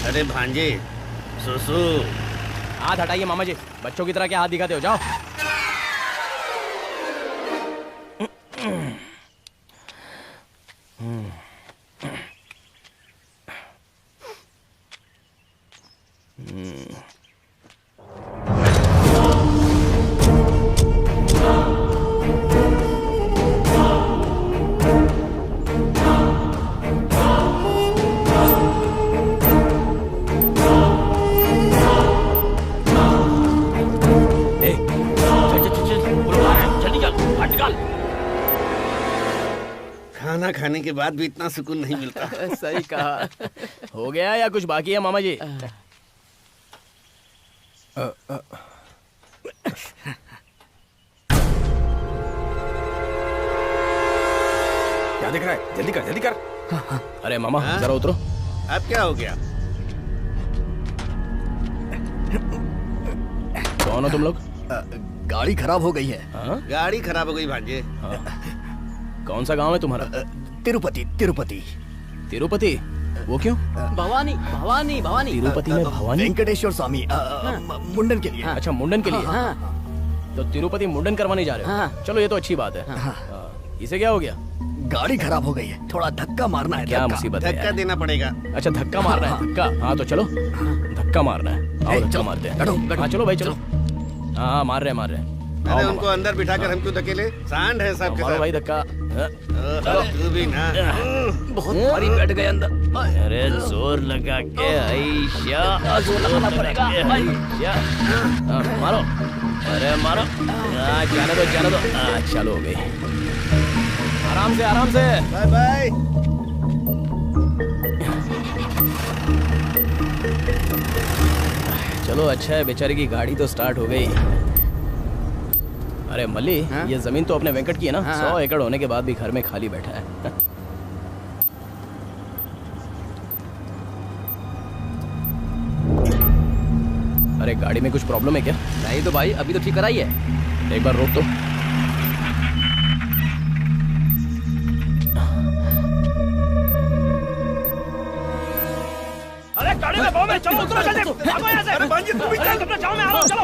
अरे भांजे, सुसु। हाथ हटाइए मामा जी, बच्चों की तरह क्या हाथ दिखाते हो, जाओ। खाना खाने के बाद भी इतना सुकून नहीं मिलता। सही कहा। हो गया या कुछ बाकी है मामा जी? क्या दिख रहा है? जल्दी कर, जल्दी कर। अरे मामा जरा उतरो। अब क्या हो गया? कौन हो तुम लोग? गाड़ी खराब हो गई है। गाड़ी खराब हो गई भांजे। कौन सा गांव है तुम्हारा? तिरुपति। तिरुपति तिरुपति? वो क्यों? भवानी भवानी भवानी। तिरुपति में भवानी? वेंकटेश्वर स्वामी मुंडन के लिए। अच्छा मुंडन के लिए। तो तिरुपति मुंडन करवाने जा रहे हो? चलो ये तो अच्छी बात है। इसे क्या हो गया? गाड़ी खराब हो गई है, थोड़ा धक्का मारना है। क्या मुसीबत है धक्का यार? देना पड़ेगा। अच्छा धक्का मारना है, धक्का। हाँ तो चलो धक्का मारना है। आओ धक्का मारते हैं। हाँ चलो भाई चलो। हाँ मार रहे हैं। अरे उनको अंदर बिठाकर हम क्यों धकेले? सांड है सब के मारो सब। भाई धक्का। तू भी ना। बहुत भारी बैठ गए अंदर। अरे जोर लगा के जोर लगाना पड़ेगा। मारो, अरे मारो। जाने दो। चलो हो गई। आराम से। Bye bye. चलो अच्छा है, बेचारे की गाड़ी तो स्टार्ट हो गई। अरे मल्ली, ये जमीन तो अपने वेंकट की है ना? 100 एकड़ होने के बाद भी घर में खाली बैठा है। अरे गाड़ी में कुछ प्रॉब्लम है क्या? नहीं तो भाई, अभी तो ठीक कराई है। एक बार रोक तो। अरे गाड़ी में बम है, चलो उतरो जल्दी, भागो यहाँ से। अरे भांजी तुम भी चल, अपना जाओ, मैं आ रहा हूँ, चलो।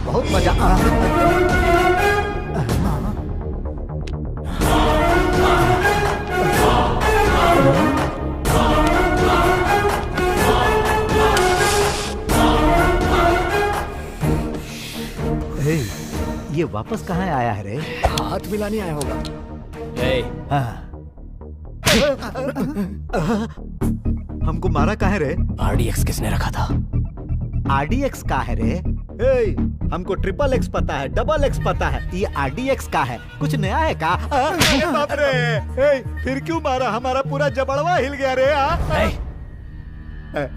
बहुत मजा आ ये वापस कहाँ आया है रे? हाथ मिलाने आया होगा। हमको मारा काहे रे? RDX किसने रखा था? RDX का है रे? हमको XXX पता है, XX पता है, ये RDX का है। कुछ नया है का? बाप रे, फिर क्यों मारा? हमारा पूरा जबड़वा हिल गया रे।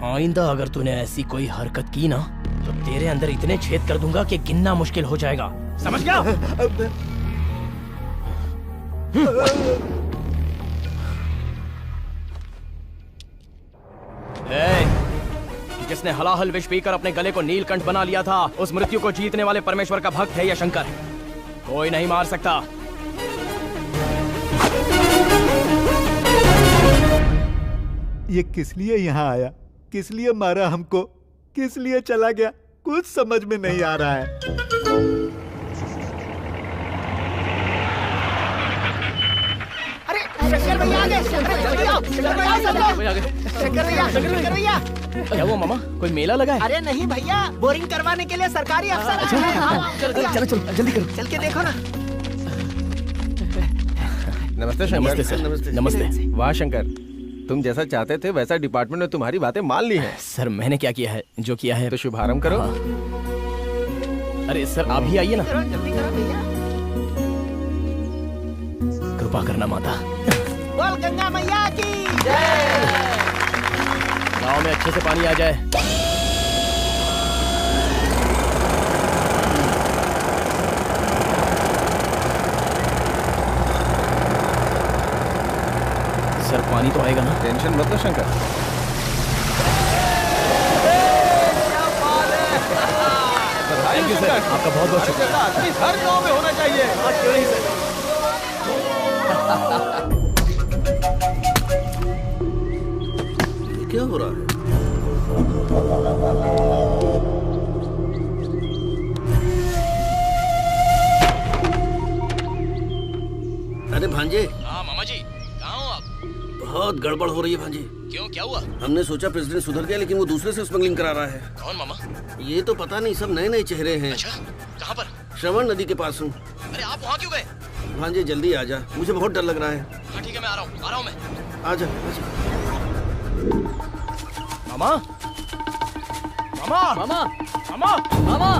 आइंदा अगर तूने ऐसी कोई हरकत की ना तो तेरे अंदर इतने छेद कर दूंगा कि गिनना मुश्किल हो जाएगा, समझ गया? जिसने हलाहल विष पीकर अपने गले को नीलकंठ बना लिया था, उस मृत्यु को जीतने वाले परमेश्वर का भक्त है या शंकर? कोई नहीं मार सकता। ये किस लिए यहाँ आया? किस लिए मारा हमको? किस लिए चला गया? कुछ समझ में नहीं आ रहा है। शंकर भैया आ गए। जल्दी आओ, शंकर भैया सब लोग। शंकर भैया। क्या हुआ मामा, कोई मेला लगा है? अरे नहीं भैया, बोरिंग करवाने के लिए सरकारी अफसर आए हैं। चलो जल्दी करो। चल के देखो ना। नमस्ते शंकर। नमस्ते। नमस्ते। वाह शंकर, तुम जैसा चाहते थे वैसा डिपार्टमेंट ने तुम्हारी बातें मान ली हैं। सर मैंने क्या किया है? जो किया है तो शुभारंभ करो। अरे सर आप भी आइए ना। जल्दी करो भैया। कृपा करना माता। बोल गंगा मैया की जय। गांव में अच्छे से पानी आ जाए। सर पानी तो आएगा ना? टेंशन मत लो शंकर। थैंक यू सर, आपका बहुत बहुत शुक्रिया। हर गांव में होना चाहिए। क्यों नहीं सर। क्या हो रहा है? अरे भांजे। हाँ मामा जी, कहाँ हो आप? बहुत गड़बड़ हो रही है भांजे। क्यों, क्या हुआ? हमने सोचा प्रेसिडेंट सुधर गया, लेकिन वो दूसरे से स्मगलिंग करा रहा है। कौन मामा? ये तो पता नहीं, सब नए नए चेहरे हैं। अच्छा, कहाँ पर? श्रवण नदी के पास हूँ। अरे आप वहाँ क्यों गए? भांजे जल्दी आ जा, मुझे बहुत डर लग रहा है। हाँ ठीक है, मैं आ रहा हूँ मैं। आजा। मामा, मामा, मामा, मामा, मामा।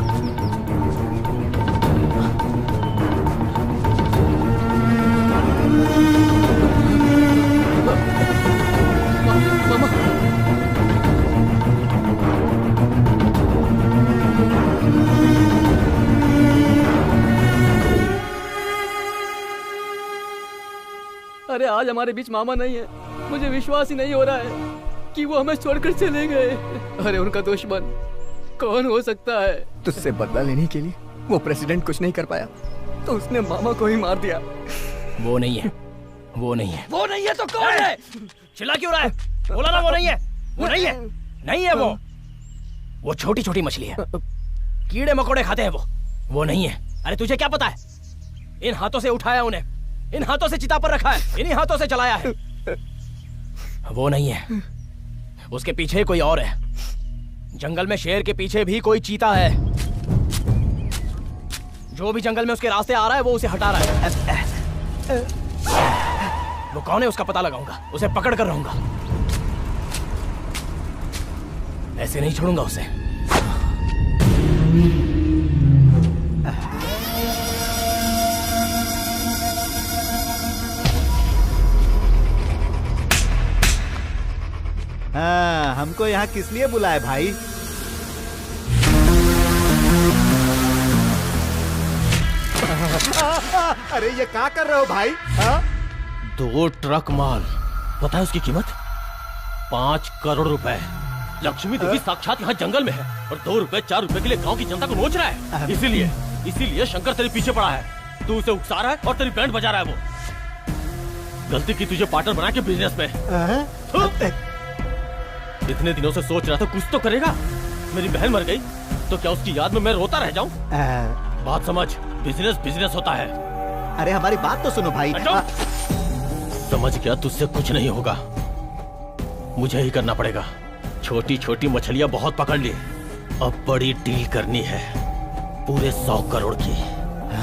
अरे आज हमारे बीच मामा नहीं है, मुझे विश्वास ही नहीं हो रहा है। कि वो हमें छोड़कर चले गए। अरे उनका दुश्मन कौन हो सकता है? तुझसे बदला लेने के लिए वो प्रेसिडेंट कुछ नहीं कर पाया तो उसने मामा को ही मार दिया। वो नहीं है, वो नहीं है। वो नहीं है तो कौन है? चिल्ला क्यों रहा है? बोला ना वो नहीं है, वो नहीं है, नहीं है वो छोटी छोटी मछली है, कीड़े मकोड़े खाते हैं वो नहीं है। अरे तुझे क्या पता है? इन हाथों से उठाया उन्हें, इन हाथों से चिता पर रखा है, इन्हीं हाथों से जलाया है। वो नहीं है, उसके पीछे कोई और है। जंगल में शेर के पीछे भी कोई चीता है। जो भी जंगल में उसके रास्ते आ रहा है वो उसे हटा रहा है। वो कौन है उसका पता लगाऊंगा, उसे पकड़ कर रहूंगा। ऐसे नहीं छोड़ूंगा उसे। हाँ, हमको यहाँ किस लिए बुलाए भाई? अरे ये क्या कर रहे हो भाई? 2 ट्रक माल, पता है उसकी कीमत? 5 करोड़ रुपए। लक्ष्मी देवी साक्षात यहाँ जंगल में है और 2 रुपए 4 रुपए के लिए गांव की जनता को नोच रहा है। इसीलिए शंकर तेरे पीछे पड़ा है। तू उसे उकसा रहा है और तेरी बैंड बजा रहा है। वो गलती की तुझे पार्टनर बना के बिजनेस में। इतने दिनों से सोच रहा था कुछ तो करेगा। मेरी बहन मर गई तो क्या उसकी याद में मैं रोता रह जाऊं? बात समझ, बिजनेस होता है। अरे हमारी बात तो सुनो भाई। समझ गया, तुझसे कुछ नहीं होगा, मुझे ही करना पड़ेगा। छोटी छोटी मछलियां बहुत पकड़ ली, अब बड़ी डील करनी है, पूरे 100 करोड़ की।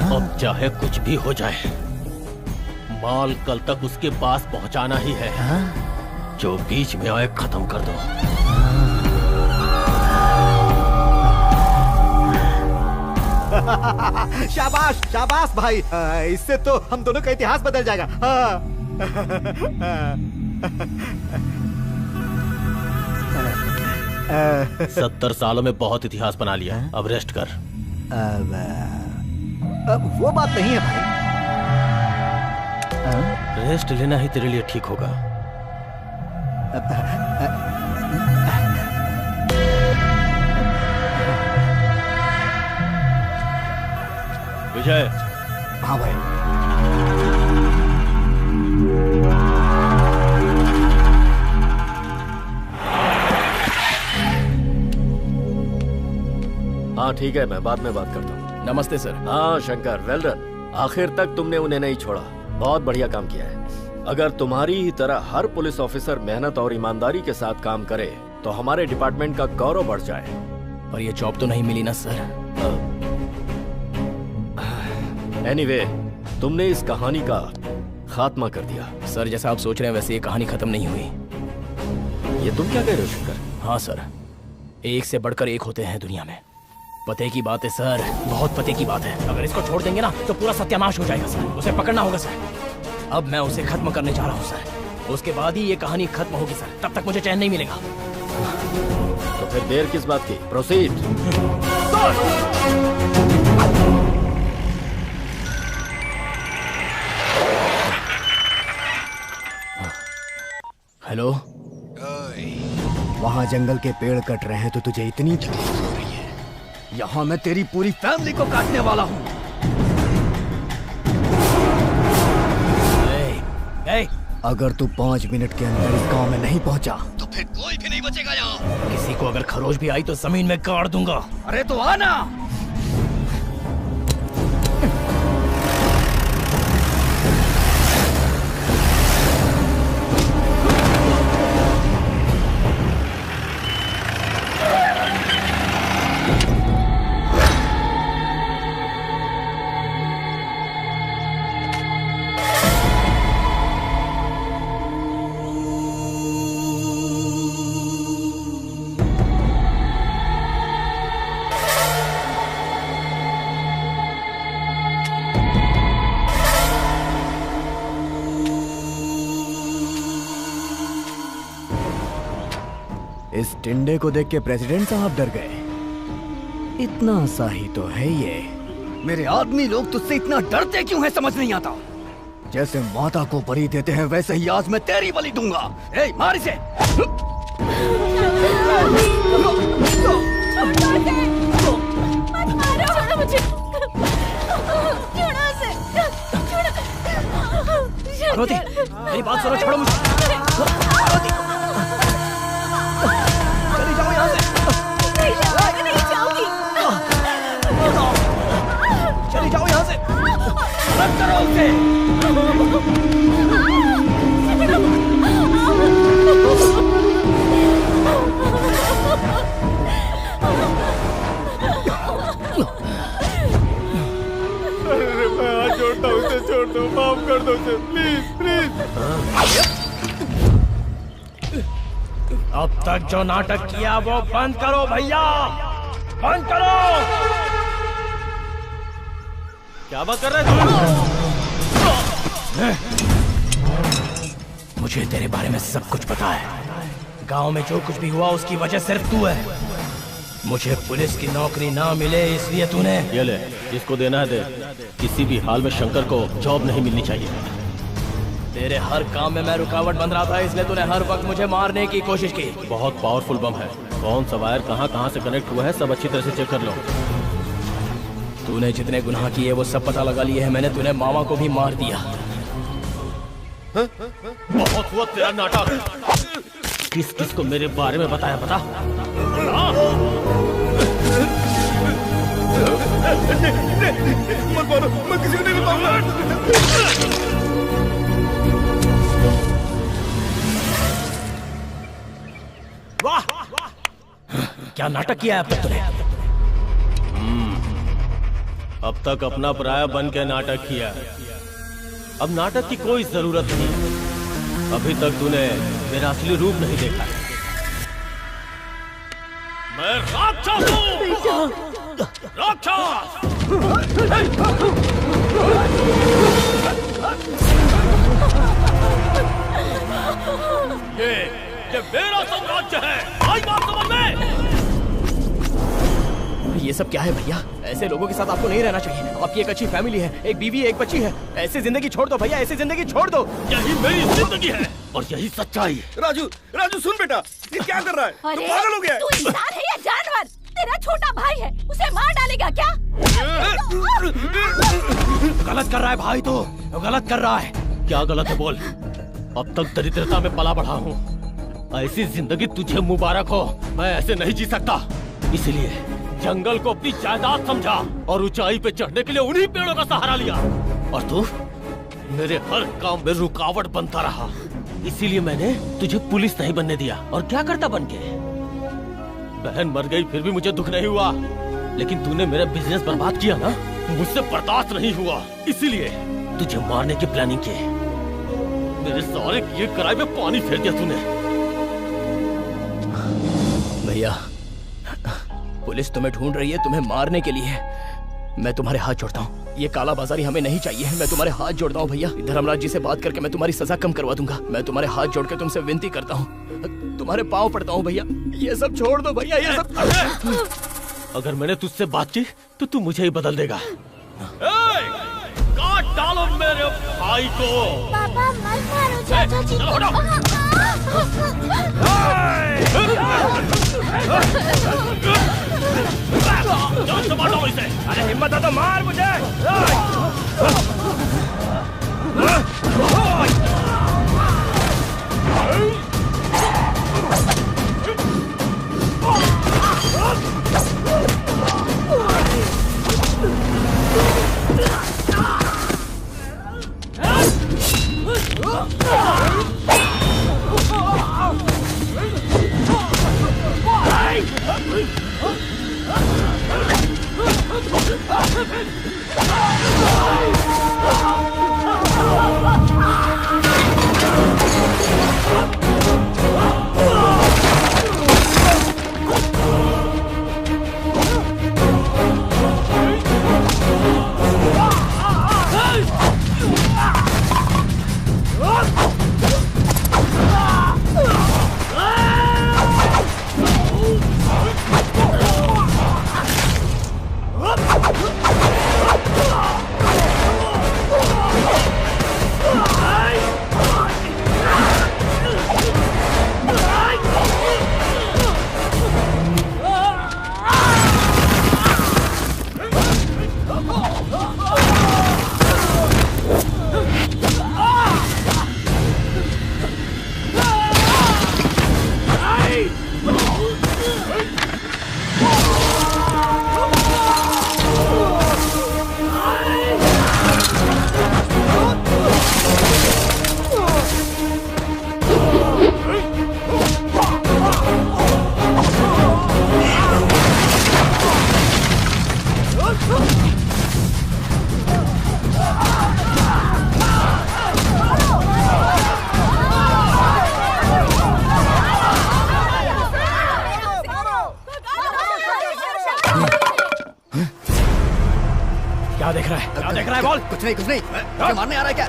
अब चाहे कुछ भी हो जाए, माल कल तक उसके पास पहुंचाना ही है। जो बीच में आए खत्म कर दो। शाबाश शाबाश भाई, इससे तो हम दोनों का इतिहास बदल जाएगा। 70 सालों में बहुत इतिहास बना लिया, अब रेस्ट कर। अब वो बात नहीं है भाई। रेस्ट लेना ही तेरे लिए ठीक होगा। विजय। हाँ भाई। हाँ ठीक है, मैं बाद में बात करता हूँ। नमस्ते सर। हाँ शंकर, वेल डन। आखिर तक तुमने उन्हें नहीं छोड़ा, बहुत बढ़िया काम किया है। अगर तुम्हारी ही तरह हर पुलिस ऑफिसर मेहनत और ईमानदारी के साथ काम करे तो हमारे डिपार्टमेंट का गौरव बढ़ जाए। पर ये जॉब तो नहीं मिली ना सर। एनीवे, तुमने इस कहानी का खात्मा कर दिया। सर जैसा आप सोच रहे हैं वैसे ये कहानी खत्म नहीं हुई। ये तुम क्या कह रहे हो शंकर? हाँ सर, एक से बढ़कर एक होते हैं दुनिया में। पते की बात है सर, बहुत पते की बात है। अगर इसको छोड़ देंगे ना तो पूरा सत्यानाश हो जाएगा सर। उसे पकड़ना होगा सर। अब मैं उसे खत्म करने जा रहा हूँ सर, उसके बाद ही ये कहानी खत्म होगी सर। तब तक मुझे चैन नहीं मिलेगा। तो फिर देर किस बात की? प्रोसीड। हेलो। वहाँ जंगल के पेड़ कट रहे हैं तो तुझे इतनी तकलीफ हो रही है। यहाँ मैं तेरी पूरी फैमिली को काटने वाला हूँ। अगर तू 5 मिनट के अंदर इस गांव में नहीं पहुंचा तो फिर कोई भी नहीं बचेगा यहाँ। किसी को अगर खरोच भी आई तो जमीन में गाड़ दूंगा। अरे तो आना। इस टिंडे को देख के प्रेसिडेंट साहब डर गए। इतना सा ही तो है ये। मेरे आदमी लोग तुझसे इतना डरते क्यों है समझ नहीं आता। जैसे माता को बलि देते हैं वैसे ही आज मैं तेरी बलि दूंगा। ए, मार इसे। मत मारो। छोड़ो मुझे। छोड़ो उसे। पार्वती, मेरी बात सुनो, छोड़ो मुझे। पार्वती, चली जाओ यहाँ से। नहीं जाऊंगी। चली जाओ यहाँ से। मत करो उसे। अरे मैं हाथ जोड़ता हूँ, उसे छोड़ दो, माफ कर दो उसे, प्लीज प्लीज। अब तक जो नाटक किया वो बंद करो भैया, बंद करो। क्या बात कर रहे हैं तुम? मुझे तेरे बारे में सब कुछ पता है। गांव में जो कुछ भी हुआ उसकी वजह सिर्फ तू है। मुझे पुलिस की नौकरी ना मिले इसलिए तूने। ये ले, जिसको देना है दे। किसी भी हाल में शंकर को जॉब नहीं मिलनी चाहिए। तेरे हर काम में मैं रुकावट बन रहा था, इसलिए तूने हर वक्त मुझे मारने की कोशिश की। बहुत पावरफुल बम है। कौन सा वायर कहाँ से कनेक्ट हुआ है सब अच्छी तरह से चेक कर लो। तूने जितने गुनाह किए वो सब पता लगा लिए हैं मैंने। तूने मामा को भी मार दिया। बहुत हुआ तेरा नाटक। किस किस को मेरे बारे में बताया पता? मत मारो, मैं किसी को नहीं बताऊंगा। वाह, क्या नाटक किया है अब तक तूने? अब तक अपना पराया बन के नाटक किया। अब नाटक की कोई जरूरत नहीं। अभी तक तूने मेरा असली रूप नहीं देखा है। मैं राक्षस हूँ। राक्षस। ये मेरा साम्राज्य है। आई बात समझ में? ये सब क्या है भैया? ऐसे लोगों के साथ आपको नहीं रहना चाहिए। आपकी एक अच्छी फैमिली है, एक बीवी एक बच्ची है। ऐसी जिंदगी छोड़ दो भैया, ऐसी जिंदगी छोड़ दो। यही मेरी जिंदगी है और यही सच्चाई। राजू, राजू सुन बेटा, ये क्या कर रहा है? अरे तू पागल हो गया है? तू इंसान है या जानवर? तेरा छोटा भाई है, उसे मार डालेगा क्या? गलत कर रहा है भाई, तो गलत कर रहा है। क्या गलत है बोल? अब तक दरिद्रता में पला बढ़ा हूँ। ऐसी जिंदगी तुझे मुबारक हो। मैं ऐसे नहीं जी सकता, इसलिए जंगल को अपनी जायदाद समझा और ऊंचाई पे चढ़ने के लिए उन्हीं पेड़ों का सहारा लिया। और तू मेरे हर काम में रुकावट बनता रहा, इसीलिए मैंने तुझे पुलिस नहीं बनने दिया। और क्या करता बन के? बहन मर गई फिर भी मुझे दुख नहीं हुआ, लेकिन तूने मेरा बिजनेस बर्बाद किया ना, मुझसे बर्दाश्त नहीं हुआ, इसीलिए तुझे मारने की प्लानिंग की। मेरे सारे किए कराए में पानी फेर दिया तूने। भैया, पुलिस तुम्हें ढूंढ रही है, तुम्हें मारने के लिए। मैं तुम्हारे हाथ जोड़ता हूँ, ये काला बाजारी हमें नहीं चाहिए। मैं तुम्हारे हाथ जोड़ता हूँ भैया। धर्मराज जी से बात करके मैं तुम्हारी सजा कम करवा दूंगा। मैं तुम्हारे हाथ जोड़ के तुमसे विनती करता हूँ, तुम्हारे पाँव पड़ता हूँ भैया। ये सब छोड़ दो भैया, ये सब। अगर मैंने तुझसे बात की तो तू मुझे ही बदल देगा। काट डालो मेरे भाई को। पापा मत मारो चाचा जी को। अरे हिम्मत है तो मार मुझे। क्या देख रहा है? क्या देख रहा है? बोल। कुछ नहीं, कुछ नहीं। मुझे मारने आ रहा है क्या?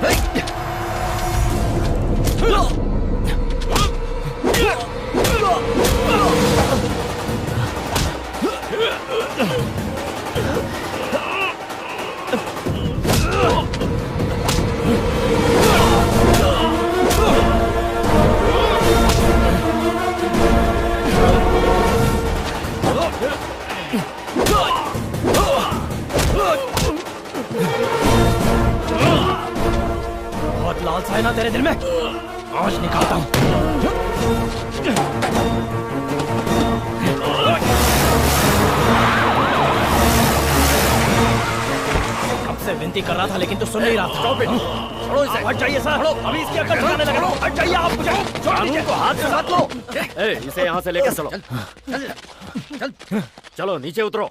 बहुत लालसा है ना तेरे दिल में? आज निकालता हूँ। कब से विनती कर रहा था लेकिन तू सुन नहीं रहा था। छोड़ो इसे। हट जाइए सर। अभी इसकी अकल ठिकाने लगा। हट जाइए आप। मुझे कानून को हाथ से मत लो। इसे यहाँ से लेकर चलो। चलो नीचे उतरो।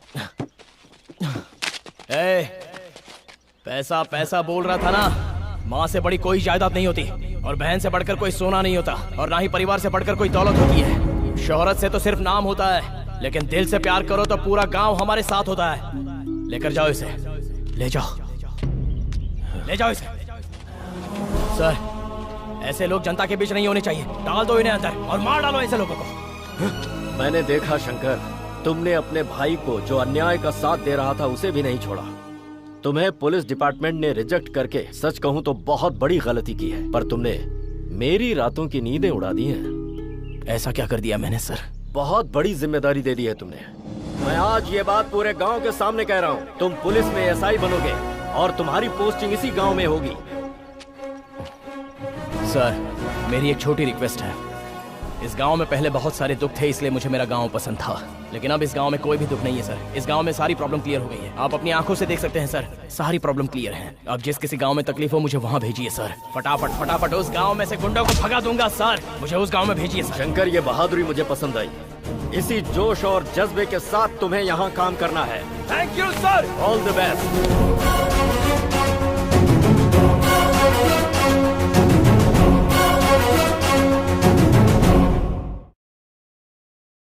पैसा पैसा बोल रहा था ना। माँ से बड़ी कोई जायदाद नहीं होती और बहन से बढ़कर कोई सोना नहीं होता और ना ही परिवार से बढ़कर कोई दौलत होती है। शोहरत से तो सिर्फ नाम होता है, लेकिन दिल से प्यार करो तो पूरा गांव हमारे साथ होता है। लेकर जाओ इसे। ले जाओ, ले जाओ इसे। सर, ऐसे लोग जनता के बीच नहीं होने चाहिए। डाल दो इन्हें अंदर और मार डालो ऐसे लोगों को। मैंने देखा शंकर, तुमने अपने भाई को जो अन्याय का साथ दे रहा था उसे भी नहीं छोड़ा। तुम्हें पुलिस डिपार्टमेंट ने रिजेक्ट करके सच कहूं तो बहुत बड़ी गलती की है, पर तुमने मेरी रातों की नींदें उड़ा दी हैं। ऐसा क्या कर दिया मैंने सर? बहुत बड़ी जिम्मेदारी दे दी है तुमने। मैं आज ये बात पूरे गांव के सामने कह रहा हूं। तुम पुलिस में एसआई बनोगे और तुम्हारी पोस्टिंग इसी गांव में होगी। सर, मेरी एक छोटी रिक्वेस्ट है। इस गांव में पहले बहुत सारे दुख थे, इसलिए मुझे मेरा गांव पसंद था, लेकिन अब इस गांव में कोई भी दुख नहीं है सर। इस गांव में सारी प्रॉब्लम क्लियर हो गई है। आप अपनी आंखों से देख सकते हैं सर, सारी प्रॉब्लम क्लियर है। अब जिस किसी गांव में तकलीफ हो मुझे वहां भेजिए सर। फटाफट फटाफट उस गांव में से गुंडों को भगा दूंगा सर। मुझे उस गांव में भेजिए सर। शंकर, ये बहादुरी मुझे पसंद आई। इसी जोश और जज्बे के साथ तुम्हें यहाँ काम करना है। Thank you sir. All the best.